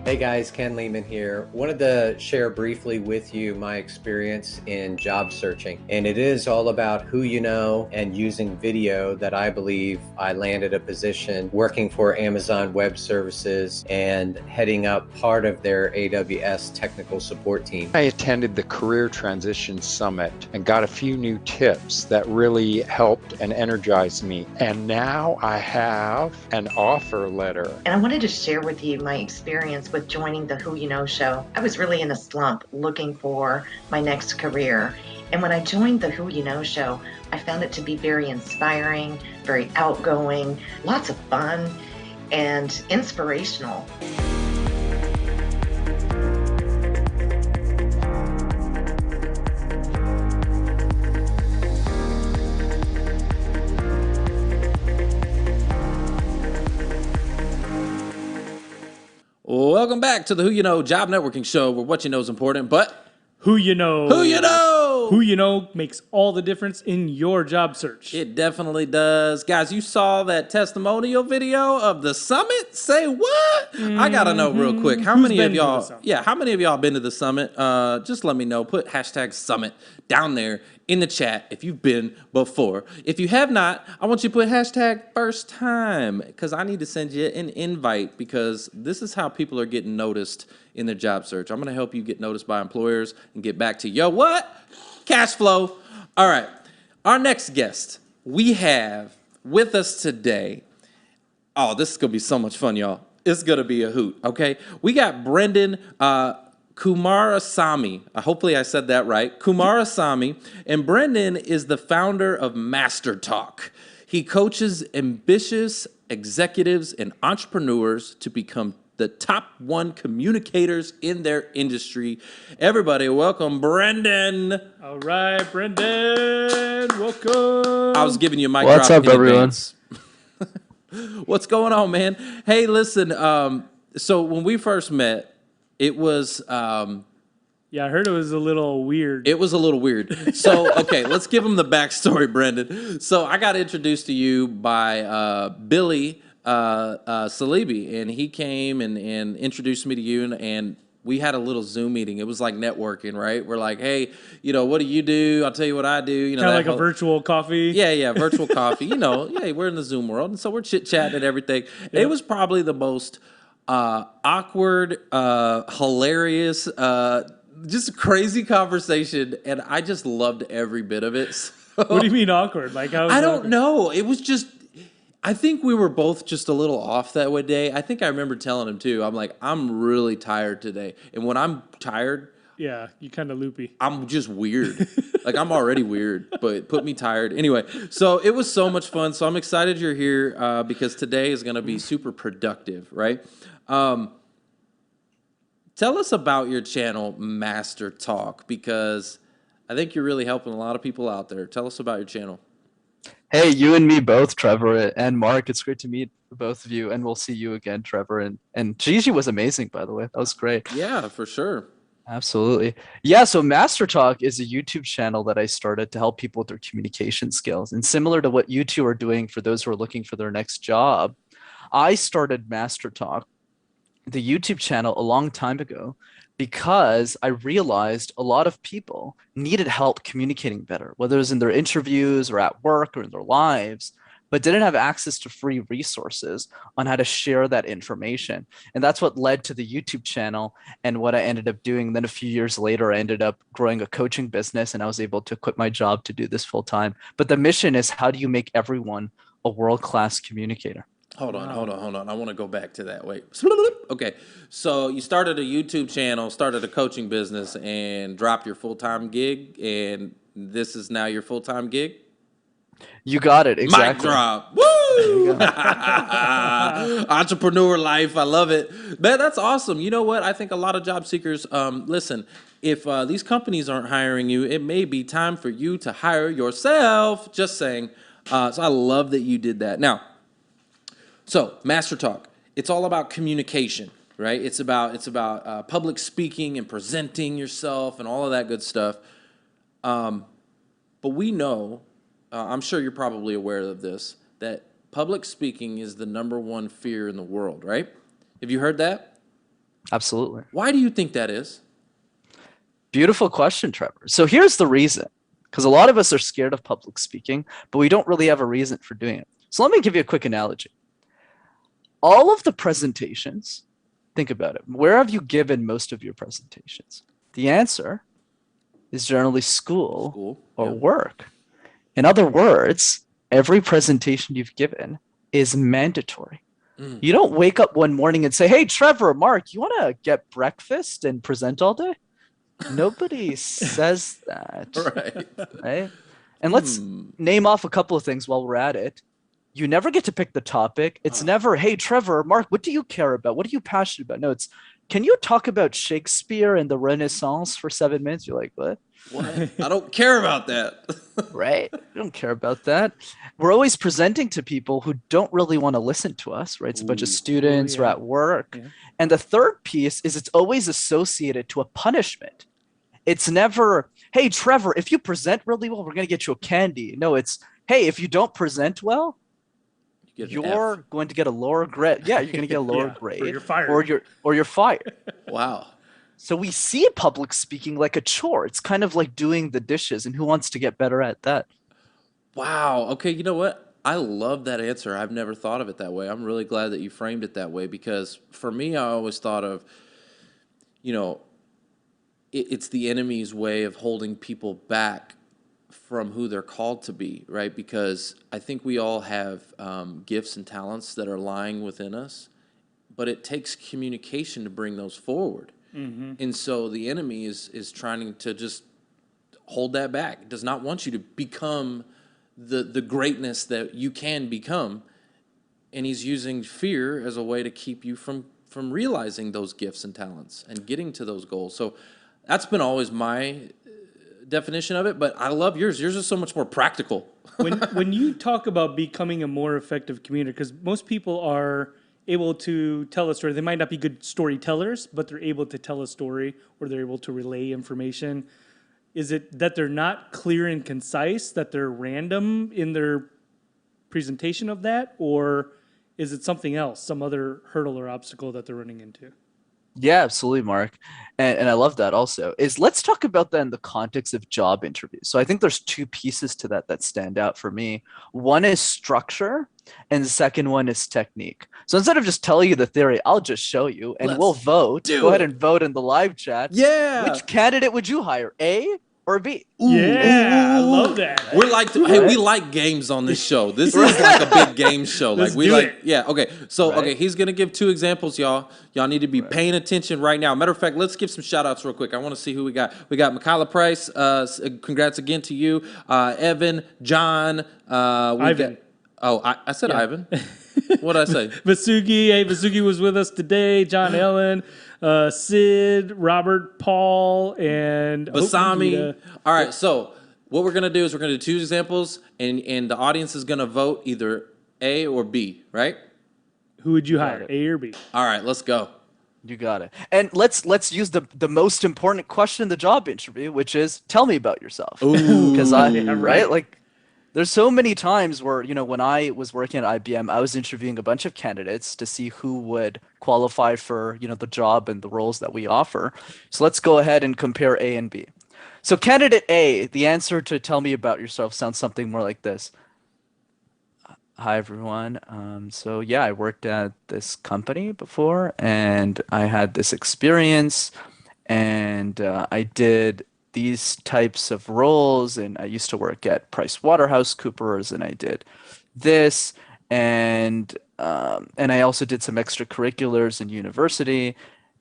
I: Hey guys, Ken Lehman here. Wanted to share briefly with you my experience in job searching. And it is all about who you know and using video that I believe I landed a position working for Amazon Web Services and heading up part of their AWS technical support team.
J: I attended the Career Transition Summit and got a few new tips that really helped and energized me. And now I have an offer letter.
K: And I wanted to share with you my experience with joining the Who You Know show. I was really in a slump looking for my next career. And when I joined the Who You Know show, I found it to be very inspiring, very outgoing, lots of fun, and inspirational.
B: Welcome back to the Who You Know Job Networking Show, where what you know is important, but
D: Who you know?
B: who you know?
D: Who you know makes all the difference in your job search.
B: It definitely does. Guys, you saw that testimonial video of the summit? Say what? I gotta know real quick. How many of y'all, how many of y'all been to the summit? Just let me know. Put hashtag summit down there in the chat if you've been before. If you have not, I want you to put hashtag first time, because I need to send you an invite, because this is how people are getting noticed in their job search. I'm gonna help you get noticed by employers and get back to yo what? Cash flow. All right, our next guest we have with us today. Oh, this is gonna be so much fun, y'all. It's gonna be a hoot, okay? We got Brenden Kumarasamy. Hopefully I said that right. Kumarasamy. And Brenden is the founder of MasterTalk. He coaches ambitious executives and entrepreneurs to become the top 1 communicators in their industry. Everybody, welcome Brenden.
D: All right, Brenden, welcome.
B: I was giving you a mic
L: What's
B: drop
L: up, everyone?
B: Advance. What's going on, man? Hey, listen, so when we first met, it was...
D: yeah, I heard it was a little weird.
B: It was a little weird. So, okay, let's give them the backstory, Brenden. So I got introduced to you by Billy Salibi, and he came and introduced me to you, and we had a little Zoom meeting. It was like networking, right? We're like, hey, what do you do? I'll tell you what I do.
D: Kind of like a virtual coffee.
B: Yeah, virtual coffee. Yeah, we're in the Zoom world, and so we're chit-chatting and everything. Yep. It was probably the most awkward, hilarious, just a crazy conversation, and I just loved every bit of it. So,
D: what do you mean awkward? Like, how was
B: I don't
D: awkward?
B: know. It was just, I think we were both just a little off that day. I think I remember telling him too. I'm like, I'm really tired today, and when I'm tired,
D: yeah, you kind of loopy.
B: I'm just weird. Like, I'm already weird, but put me tired. Anyway, so it was so much fun. So I'm excited you're here because today is going to be super productive, right? Tell us about your channel, MasterTalk, because I think you're really helping a lot of people out there. Tell us about your channel.
L: Hey, you and me both, Trevor and Mark. It's great to meet both of you, and we'll see you again, Trevor. And Gigi was amazing, by the way. That was great.
B: Yeah, for sure.
L: Absolutely. Yeah, so MasterTalk is a YouTube channel that I started to help people with their communication skills. And similar to what you two are doing for those who are looking for their next job, I started MasterTalk, the YouTube channel, a long time ago because I realized a lot of people needed help communicating better, whether it was in their interviews or at work or in their lives, but didn't have access to free resources on how to share that information. And that's what led to the YouTube channel and what I ended up doing. Then a few years later, I ended up growing a coaching business, and I was able to quit my job to do this full time. But the mission is, how do you make everyone a world-class communicator?
B: Hold on. I want to go back to that. Wait. Okay. So you started a YouTube channel, started a coaching business, and dropped your full-time gig, and this is now your full-time gig?
L: You got it. Exactly.
B: Mic drop. Woo! Entrepreneur life. I love it. Man, that's awesome. You know what? I think a lot of job seekers, listen, if these companies aren't hiring you, it may be time for you to hire yourself. Just saying. So I love that you did that. Now, so MasterTalk, it's all about communication, right? It's about public speaking and presenting yourself and all of that good stuff. But we know, I'm sure you're probably aware of this, that public speaking is the #1 fear in the world, right? Have you heard that?
L: Absolutely.
B: Why do you think that is?
L: Beautiful question, Trevor. So here's the reason, because a lot of us are scared of public speaking, but we don't really have a reason for doing it. So let me give you a quick analogy. All of the presentations, think about it. Where have you given most of your presentations? The answer is generally school or work. In other words, every presentation you've given is mandatory. You don't wake up one morning and say, hey, Trevor, Mark, you want to get breakfast and present all day? Nobody says that. Right? And let's name off a couple of things while we're at it. You never get to pick the topic. It's never, hey, Trevor, Mark, what do you care about? What are you passionate about? No, it's, can you talk about Shakespeare and the Renaissance for 7 minutes? You're like, what?
B: I don't care about that.
L: Right? I don't care about that. We're always presenting to people who don't really want to listen to us, right? It's a bunch of students or at work. And the third piece is it's always associated to a punishment. It's never, hey, Trevor, if you present really well, we're going to get you a candy. No, it's, hey, if you don't present well, you're going to get a lower grade. Yeah, you're going to get a lower grade.
D: Or you're fired.
L: Or you're fired.
B: Wow.
L: So we see public speaking like a chore. It's kind of like doing the dishes, and who wants to get better at that?
B: Wow. Okay, you know what? I love that answer. I've never thought of it that way. I'm really glad that you framed it that way, because for me, I always thought of, it's the enemy's way of holding people back from who they're called to be, right? Because I think we all have gifts and talents that are lying within us, but it takes communication to bring those forward. And so the enemy is trying to just hold that back. It does not want you to become the greatness that you can become. And he's using fear as a way to keep you from realizing those gifts and talents and getting to those goals. So that's been always my definition of it, but I love yours. Yours is so much more practical.
D: when you talk about becoming a more effective communicator, because most people are able to tell a story. They might not be good storytellers, but they're able to tell a story, or they're able to relay information. Is it that they're not clear and concise, that they're random in their presentation of that, or is it something else, some other hurdle or obstacle that they're running into?
L: Yeah, absolutely, Mark. And I love that also. Let's talk about that in the context of job interviews. So I think there's two pieces to that stand out for me. One is structure, and the second one is technique. So instead of just telling you the theory, I'll just show you, and we'll vote. Go ahead and vote in the live chat.
B: Yeah.
L: Which candidate would you hire, A or B?
D: I love that.
B: We're like, hey, we like games on this show. This is like a big game show.
D: Let's
B: we
D: do
B: like,
D: it.
B: yeah, okay. So, okay, he's gonna give 2 examples, y'all. Y'all need to be paying attention right now. Matter of fact, let's give some shout outs real quick. I want to see who we got. We got Michaela Price. Congrats again to you. Evan, John.
D: Ivan.
B: I said Ivan. What did I say?
D: Vasugi. Hey, Vasugi was with us today. John Ellen. Sid, Robert, Paul, and
B: Basami. All right, so what we're going to do is we're going to do 2 examples, and the audience is going to vote either A or B, right?
D: Who would you hire, A or B?
B: All right, let's go.
L: You got it. And let's use the most important question in the job interview, which is, tell me about yourself. Because right? Like, there's so many times where, when I was working at IBM, I was interviewing a bunch of candidates to see who would qualify for, the job and the roles that we offer. So let's go ahead and compare A and B. So candidate A, the answer to tell me about yourself sounds something more like this. Hi, everyone. So yeah, I worked at this company before, and I had this experience, and I did these types of roles, and I used to work at PricewaterhouseCoopers, and I did this, and I also did some extracurriculars in university,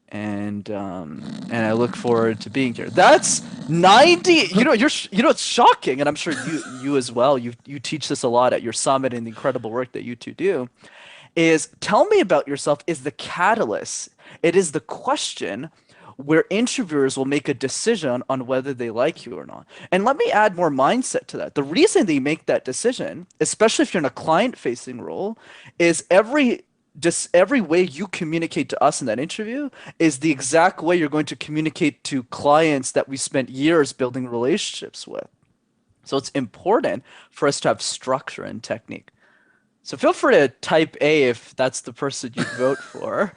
L: and I look forward to being here. That's 90. It's shocking, and I'm sure you as well. You teach this a lot at your summit and the incredible work that you two do. Is tell me about yourself is the catalyst. It is the question where interviewers will make a decision on whether they like you or not. And let me add more mindset to that. The reason they make that decision, especially if you're in a client-facing role, is every way you communicate to us in that interview is the exact way you're going to communicate to clients that we spent years building relationships with. So it's important for us to have structure and technique. So feel free to type A if that's the person you vote for.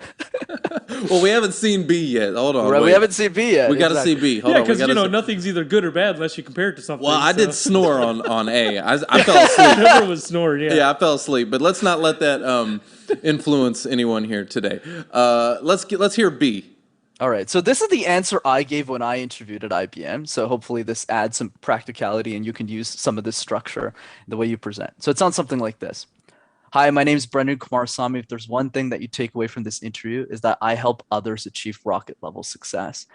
B: Well, we haven't seen B yet. Hold on.
L: Right,
B: wait.
L: we haven't seen B yet.
B: We got to see B. Hold
D: Yeah,
B: on. We
D: because
B: gotta see.
D: nothing's either good or bad unless you compare it to something.
B: Well, I
D: so.
B: did snore on A. I fell asleep.
D: Trevor was snoring. Yeah.
B: Yeah, I fell asleep. But let's not let that influence anyone here today. Let's hear B.
L: All right. So this is the answer I gave when I interviewed at IBM. So hopefully this adds some practicality and you can use some of this structure in the way you present. So it sounds something like this. Hi, my name is Brenden Kumarasamy. If there's one thing that you take away from this interview is that I help others achieve rocket level success.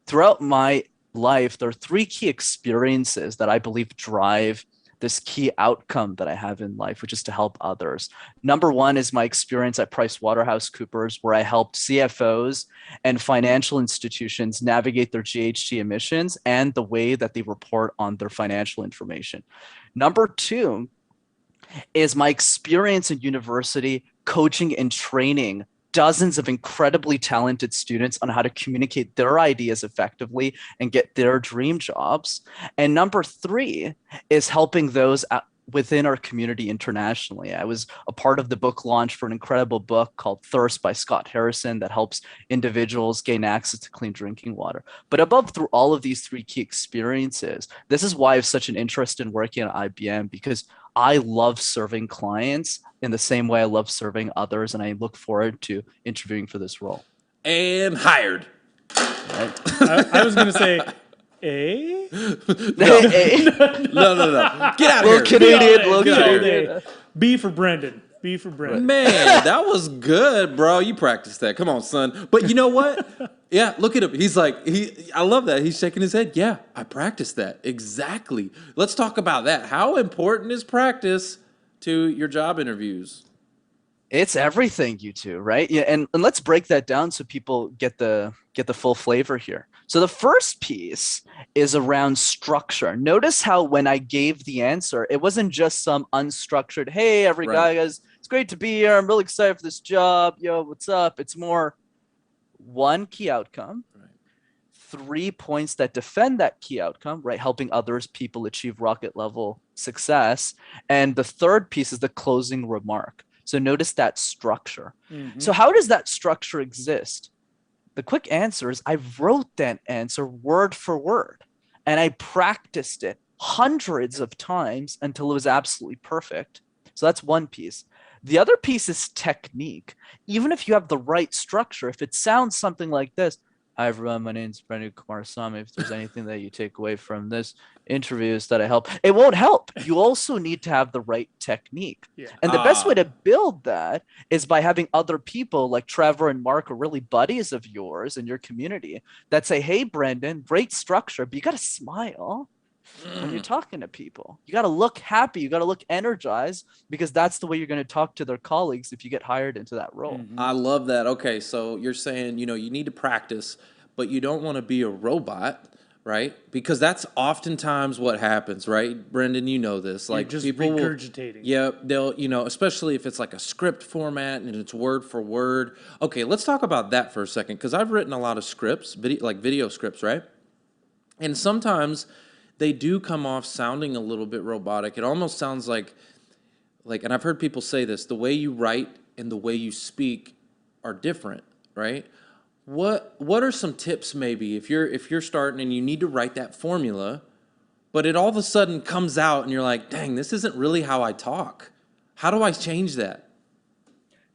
L: Throughout my life, there are 3 key experiences that I believe drive this key outcome that I have in life, which is to help others. Number 1 is my experience at PricewaterhouseCoopers, where I helped CFOs and financial institutions navigate their GHG emissions and the way that they report on their financial information. Number 2 is my experience in university coaching and training dozens of incredibly talented students on how to communicate their ideas effectively and get their dream jobs. And number 3 is helping those within our community internationally. I was a part of the book launch for an incredible book called Thirst by Scott Harrison that helps individuals gain access to clean drinking water. But above through all of these 3 key experiences, this is why I have such an interest in working at IBM, because I love serving clients in the same way I love serving others, and I look forward to interviewing for this role.
B: And hired.
L: Right?
D: I was going to say, A?
B: No. Get out of
L: Little
B: here.
L: Canadian, little
B: Get out of
L: Canadian.
B: here.
D: B for Brenden. B for Brenden.
B: Man, that was good, bro. You practiced that. Come on, son. But you know what? Yeah, look at him. He's like, I love that. He's shaking his head. Yeah, I practiced that. Exactly. Let's talk about that. How important is practice to your job interviews?
L: It's everything, you two, right? Yeah, and let's break that down so people get the full flavor here. So the first piece is around structure. Notice how when I gave the answer, it wasn't just some unstructured, hey, every guy, guys, it's great to be here. I'm really excited for this job. Yo, what's up? It's more 1 key outcome, 3 points that defend that key outcome, right? Helping people achieve rocket level success. And the third piece is the closing remark. So notice that structure. Mm-hmm. So how does that structure exist? The quick answer is I wrote that answer word for word, and I practiced it hundreds of times until it was absolutely perfect. So that's one piece. The other piece is technique. Even if you have the right structure, if it sounds something like this, hi everyone, my name is Brenden Kumarasamy. If there's anything that you take away from this interview is that I help, it won't help. You also need to have the right technique. Yeah. And the best way to build that is by having other people like Trevor and Mark are really buddies of yours in your community that say, hey, Brenden, great structure, but you got to smile when you're talking to people. You got to look happy. You got to look energized, because that's the way you're going to talk to their colleagues if you get hired into that role.
B: Mm-hmm. I love that. Okay, so you're saying, you need to practice, but you don't want to be a robot, right? Because that's oftentimes what happens, right? Brenden, you know this. Like,
D: just
B: people
D: regurgitating.
B: They'll, especially if it's like a script format and it's word for word. Okay, let's talk about that for a second, because I've written a lot of scripts, video scripts, right? And sometimes they do come off sounding a little bit robotic. It almost sounds like, and I've heard people say this, the way you write and the way you speak are different, right? What are some tips maybe if you're starting and you need to write that formula, but it all of a sudden comes out and you're like, dang, this isn't really how I talk. How do I change that?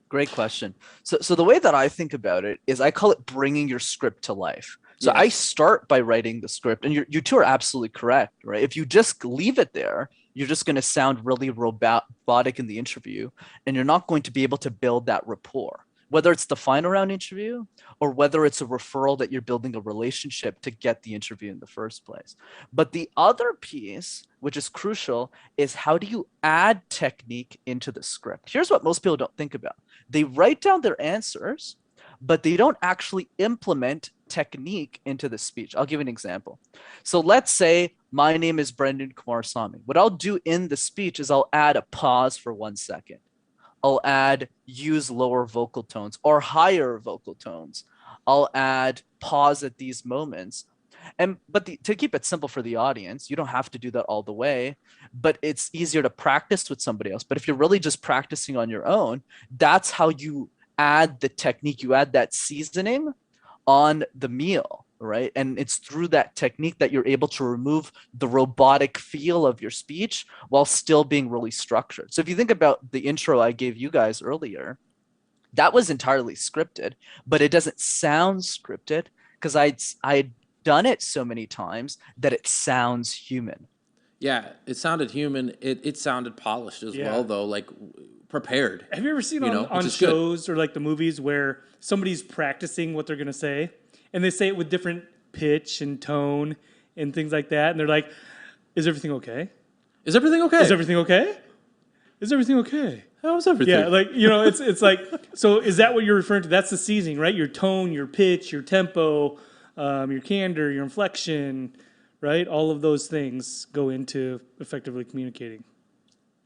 L: Great question. So the way that I think about it is I call it bringing your script to life. So I start by writing the script, and you two are absolutely correct, right? If you just leave it there, you're just going to sound really robotic in the interview, and you're not going to be able to build that rapport, whether it's the final round interview or whether it's a referral that you're building a relationship to get the interview in the first place. But the other piece, which is crucial, is how do you add technique into the script? Here's what most people don't think about. They write down their answers, but they don't actually implement technique into the speech. I'll give you an example. So let's say my name is Brenden Kumarasamy. What I'll do in the speech is I'll add a pause for 1 second. I'll add use lower vocal tones or higher vocal tones. I'll add pause at these moments. But to keep it simple for the audience, you don't have to do that all the way, but it's easier to practice with somebody else. But if you're really just practicing on your own, that's how you add the technique, you add that seasoning on the meal, right? And it's through that technique that you're able to remove the robotic feel of your speech while still being really structured. So if you think about the intro I gave you guys earlier, that was entirely scripted, but it doesn't sound scripted because I'd done it so many times that it sounds human.
B: Yeah, it sounded human. It sounded polished as well, though, like prepared.
D: Have you ever seen on shows or like the movies where somebody's practicing what they're going to say and they say it with different pitch and tone and things like that? And they're like, is everything okay?
B: Is everything okay?
D: Is everything okay? Is everything okay?
B: How's everything?
D: Yeah, like, it's like, so is that what you're referring to? That's the seasoning, right? Your tone, your pitch, your tempo, your candor, your inflection, right? All of those things go into effectively communicating.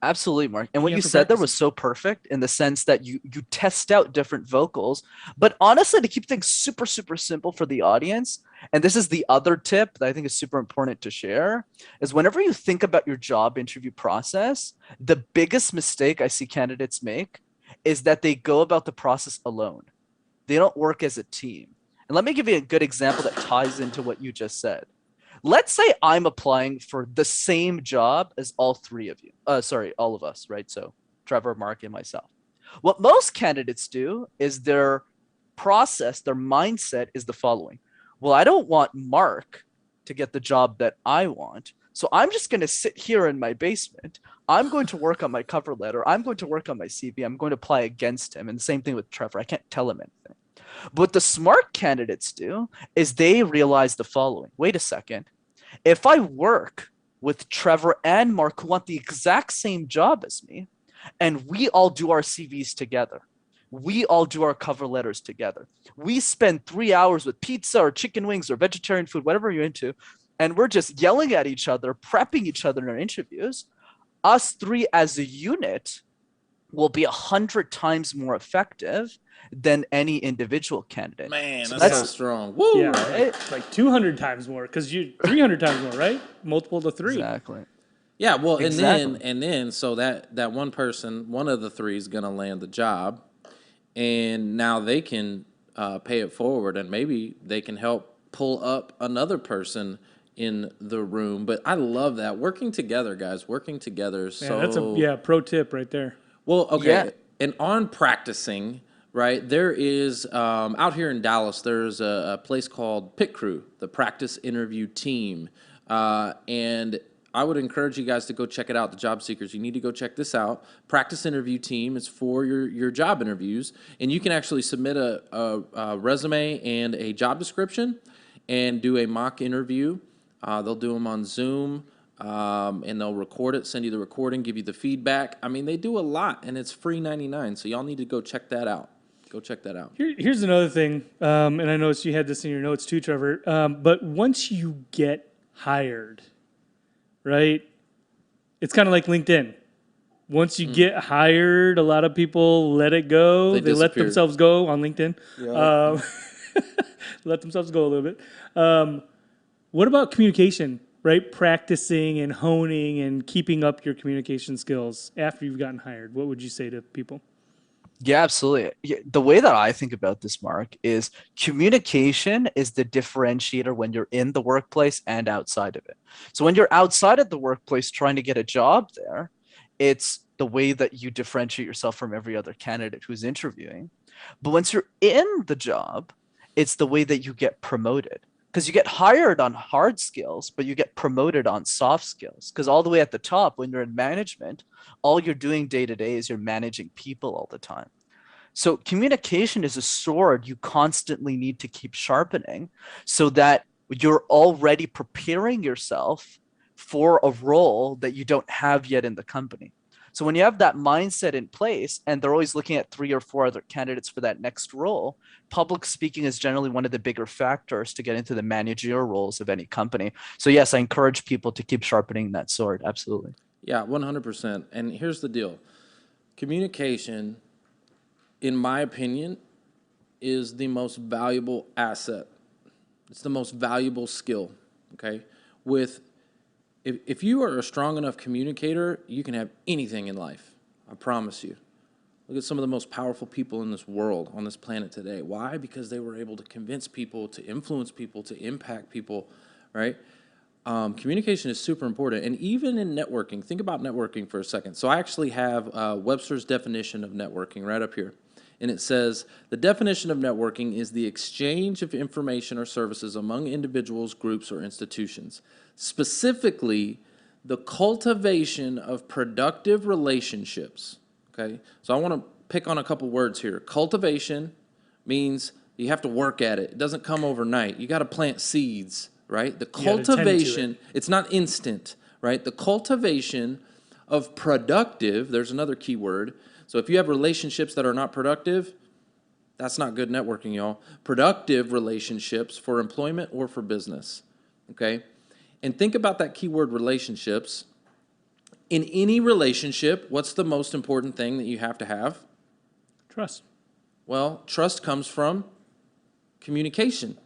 L: Absolutely, Mark. And what you said there was so perfect in the sense that you test out different vocals. But honestly, to keep things super, super simple for the audience, and this is the other tip that I think is super important to share, is whenever you think about your job interview process, the biggest mistake I see candidates make is that they go about the process alone. They don't work as a team. And let me give you a good example that ties into what you just said. Let's say I'm applying for the same job as all three of you. All of us, right? So Trevor, Mark, and myself. What most candidates do is their process, their mindset is the following. Well, I don't want Mark to get the job that I want. So I'm just going to sit here in my basement. I'm going to work on my cover letter. I'm going to work on my CV. I'm going to apply against him. And the same thing with Trevor. I can't tell him anything. What the smart candidates do is they realize the following. Wait a second. If I work with Trevor and Mark who want the exact same job as me, and we all do our CVs together, we all do our cover letters together, we spend 3 hours with pizza or chicken wings or vegetarian food, whatever you're into, and we're just yelling at each other, prepping each other in our interviews, us three as a unit will be 100 times more effective than any individual candidate.
B: Man, so that's so strong.
D: Woo! Yeah, right? Like 200 times more because you 300 times more, right? Multiple to 3.
L: Exactly.
B: Yeah, well, exactly. and then so that one person, one of the three is going to land the job, and now they can pay it forward, and maybe they can help pull up another person in the room. But I love that working together, guys. Working together. So
D: that's a pro tip right there.
B: Well, okay, yeah. And on practicing. Right, there is out here in Dallas. There's a place called Pit Crew, the practice interview team, and I would encourage you guys to go check it out. The job seekers, you need to go check this out. Practice interview team is for your job interviews, and you can actually submit a resume and a job description, and do a mock interview. They'll do them on Zoom. And they'll record it, send you the recording, give you the feedback. I mean, they do a lot, and it's free 99. So y'all need to go check that out. Go check that out.
D: Here's another thing, and I noticed you had this in your notes too, Trevor. But once you get hired, right, it's kind of like LinkedIn. Once you get hired, a lot of people let it go. They let themselves go on LinkedIn. Yeah. Let themselves go a little bit. What about communication? Right, practicing and honing and keeping up your communication skills after you've gotten hired. What would you say to people?
L: Yeah, absolutely. Yeah, the way that I think about this, Mark, is communication is the differentiator when you're in the workplace and outside of it. So when you're outside of the workplace trying to get a job there, it's the way that you differentiate yourself from every other candidate who's interviewing. But once you're in the job, it's the way that you get promoted. Because you get hired on hard skills, but you get promoted on soft skills. Because all the way at the top, when you're in management, all you're doing day to day is you're managing people all the time. So communication is a sword you constantly need to keep sharpening so that you're already preparing yourself for a role that you don't have yet in the company. So when you have that mindset in place and they're always looking at 3 or 4 other candidates for that next role, public speaking is generally one of the bigger factors to get into the managerial roles of any company. So yes, I encourage people to keep sharpening that sword. Absolutely.
B: Yeah, 100%. And here's the deal. Communication, in my opinion, is the most valuable asset. It's the most valuable skill, okay? If you are a strong enough communicator, you can have anything in life. I promise you. Look at some of the most powerful people in this world, on this planet today. Why? Because they were able to convince people, to influence people, to impact people, right? Communication is super important. And even in networking, think about networking for a second. So I actually have Webster's definition of networking right up here. And it says, the definition of networking is the exchange of information or services among individuals, groups, or institutions. Specifically, the cultivation of productive relationships. Okay? So I want to pick on a couple words here. Cultivation means you have to work at it. It doesn't come overnight. You got to plant seeds, right? The cultivation, it's not instant, right? The cultivation of productive, there's another key word. So if you have relationships that are not productive, that's not good networking, y'all. Productive relationships for employment or for business, okay? And think about that keyword relationships. In any relationship, what's the most important thing that you have to have?
D: Trust.
B: Well, trust comes from communication,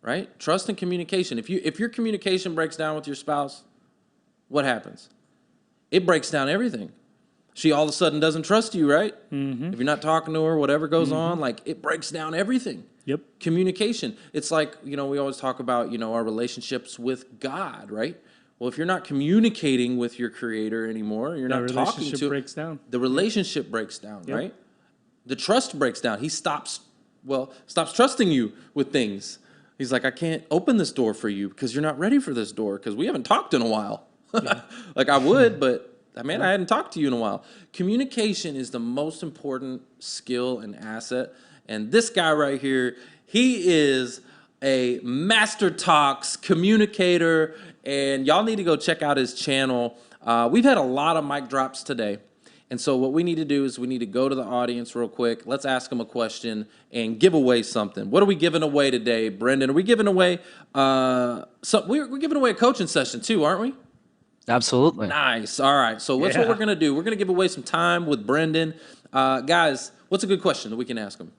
B: right? Trust and communication. If your communication breaks down with your spouse, what happens? It breaks down everything. She all of a sudden doesn't trust you, right? Mm-hmm. If you're not talking to her, whatever goes on, like it breaks down everything.
D: Yep.
B: Communication. It's like, we always talk about, our relationships with God, right? Well, if you're not communicating with your creator anymore, you're not talking to,
D: breaks down.
B: The relationship breaks down, right? The trust breaks down. He stops trusting you with things. He's like, I can't open this door for you because you're not ready for this door because we haven't talked in a while. Like I would, but I hadn't talked to you in a while. Communication is the most important skill and asset. And this guy right here, he is a MasterTalks communicator, and y'all need to go check out his channel. We've had a lot of mic drops today. And so what we need to do is we need to go to the audience real quick. Let's ask them a question and give away something. What are we giving away today, Brenden? Are we giving away we're giving away a coaching session too, aren't we?
L: Absolutely.
B: Nice. All right. So what's what we're going to do? We're going to give away some time with Brenden. Guys, what's a good question that we can ask him?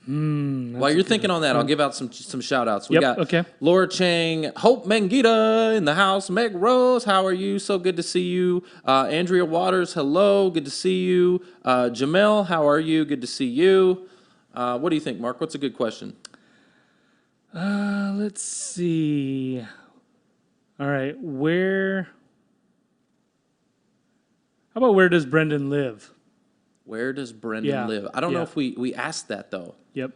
B: While you're thinking on that, I'll give out some shout outs. We got Laura Chang, Hope Mangita in the house, Meg Rose, how are you? So good to see you. Andrea Waters, hello, good to see you. Jamel, how are you? Good to see you. What do you think, Mark? What's a good question?
D: Let's see. All right, how about where does Brenden live?
B: Where does Brenden live? I don't know if we asked that though.
D: Yep.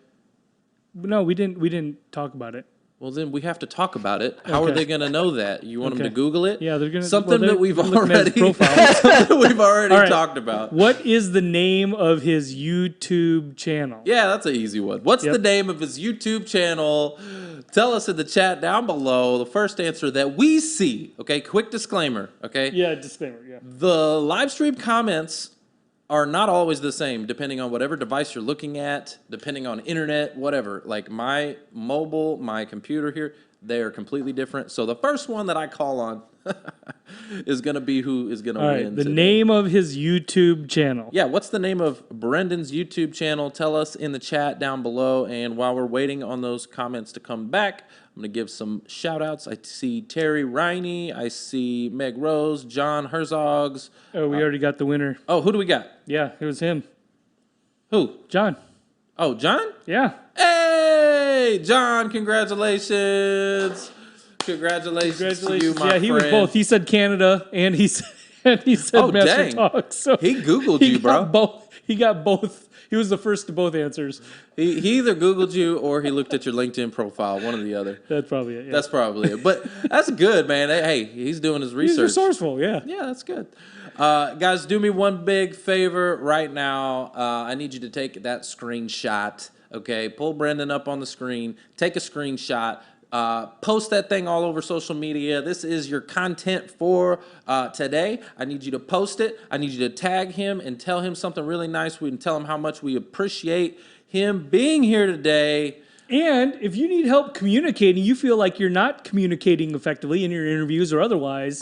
D: No, we didn't talk about it.
B: Well, then we have to talk about it. How are they going to know that? You want them to Google it?
D: Yeah, they're going to.
B: Something that we've already talked about.
D: What is the name of his YouTube channel?
B: Yeah, that's an easy one. What's the name of his YouTube channel? Tell us in the chat down below. The first answer that we see. Okay, quick disclaimer. Okay.
D: Yeah, disclaimer. Yeah.
B: The live stream comments are not always the same depending on whatever device you're looking at, depending on internet, whatever. Like my mobile, my computer here, they are completely different. So the first one that I call on is going to be who is going to win.
D: The name of his YouTube channel.
B: Yeah, what's the name of Brenden's YouTube channel? Tell us in the chat down below. And while we're waiting on those comments to come back, I'm going to give some shout outs. I see Terry Riney. I see Meg Rose, John Herzogs.
D: Oh, we already got the winner.
B: Oh, who do we got?
D: Yeah, it was him.
B: Who?
D: John.
B: Oh, John?
D: Yeah.
B: Hey, John, congratulations. Congratulations to you, my friend.
D: Yeah, he was both. He said Canada and he said MasterTalk. So
B: he Googled you, bro.
D: He got both. He was the first to both answers.
B: He either Googled you or he looked at your LinkedIn profile, one or the other.
D: That's probably it. Yeah.
B: That's probably it. But that's good, man. Hey, he's doing his research.
D: He's resourceful, yeah.
B: Yeah, that's good. Guys, do me one big favor right now. I need you to take that screenshot, okay? Pull Brenden up on the screen. Take a screenshot. Post that thing all over social media. This is your content for today. I need you to post it. I need you to tag him and tell him something really nice. We can tell him how much we appreciate him being here today.
D: And if you need help communicating, you feel like you're not communicating effectively in your interviews or otherwise,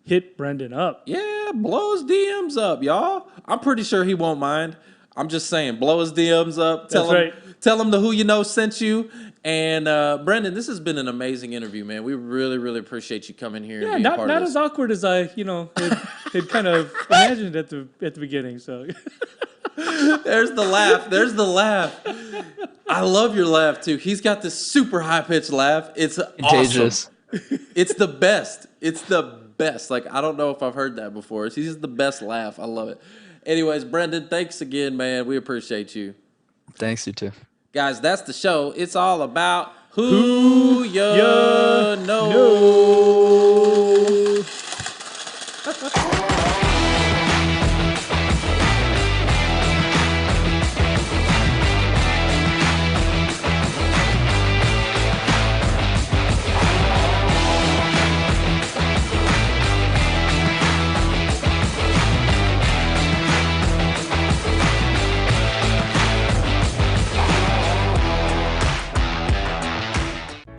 D: hit Brenden up.
B: Yeah, blow his DMs up, y'all. I'm pretty sure he won't mind. I'm just saying, blow his DMs up. Tell him the Who You Know sent you. And Brenden, this has been an amazing interview, man. We really, really appreciate you coming here.
D: Yeah,
B: and being part
D: not
B: of this.
D: as awkward as I, had kind of imagined at the beginning. So
B: there's the laugh. There's the laugh. I love your laugh too. He's got this super high pitched laugh. It's
L: Contagious.
B: Awesome. It's the best. It's the best. Like, I don't know if I've heard that before. He's the best laugh. I love it. Anyways, Brenden, thanks again, man. We appreciate you.
L: Thanks, you too.
B: Guys, that's the show. It's all about who you know.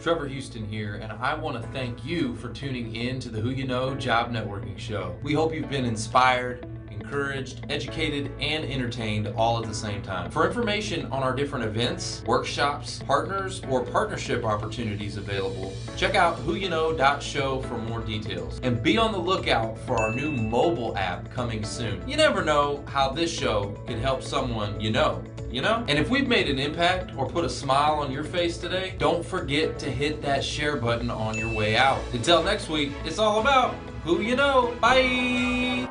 M: Trevor Houston here, and I want to thank you for tuning in to the Who You Know Job Networking Show. We hope you've been inspired, encouraged, educated, and entertained all at the same time. For information on our different events, workshops, partners, or partnership opportunities available, check out whoyouknow.show for more details. And be on the lookout for our new mobile app coming soon. You never know how this show can help someone you know. And if we've made an impact or put a smile on your face today, don't forget to hit that share button on your way out. Until next week, it's all about who you know. Bye!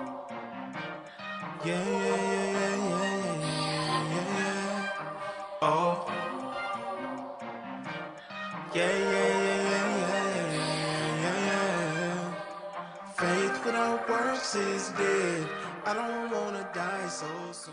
A: Oh. Faith without works is dead. I don't wanna die so soon.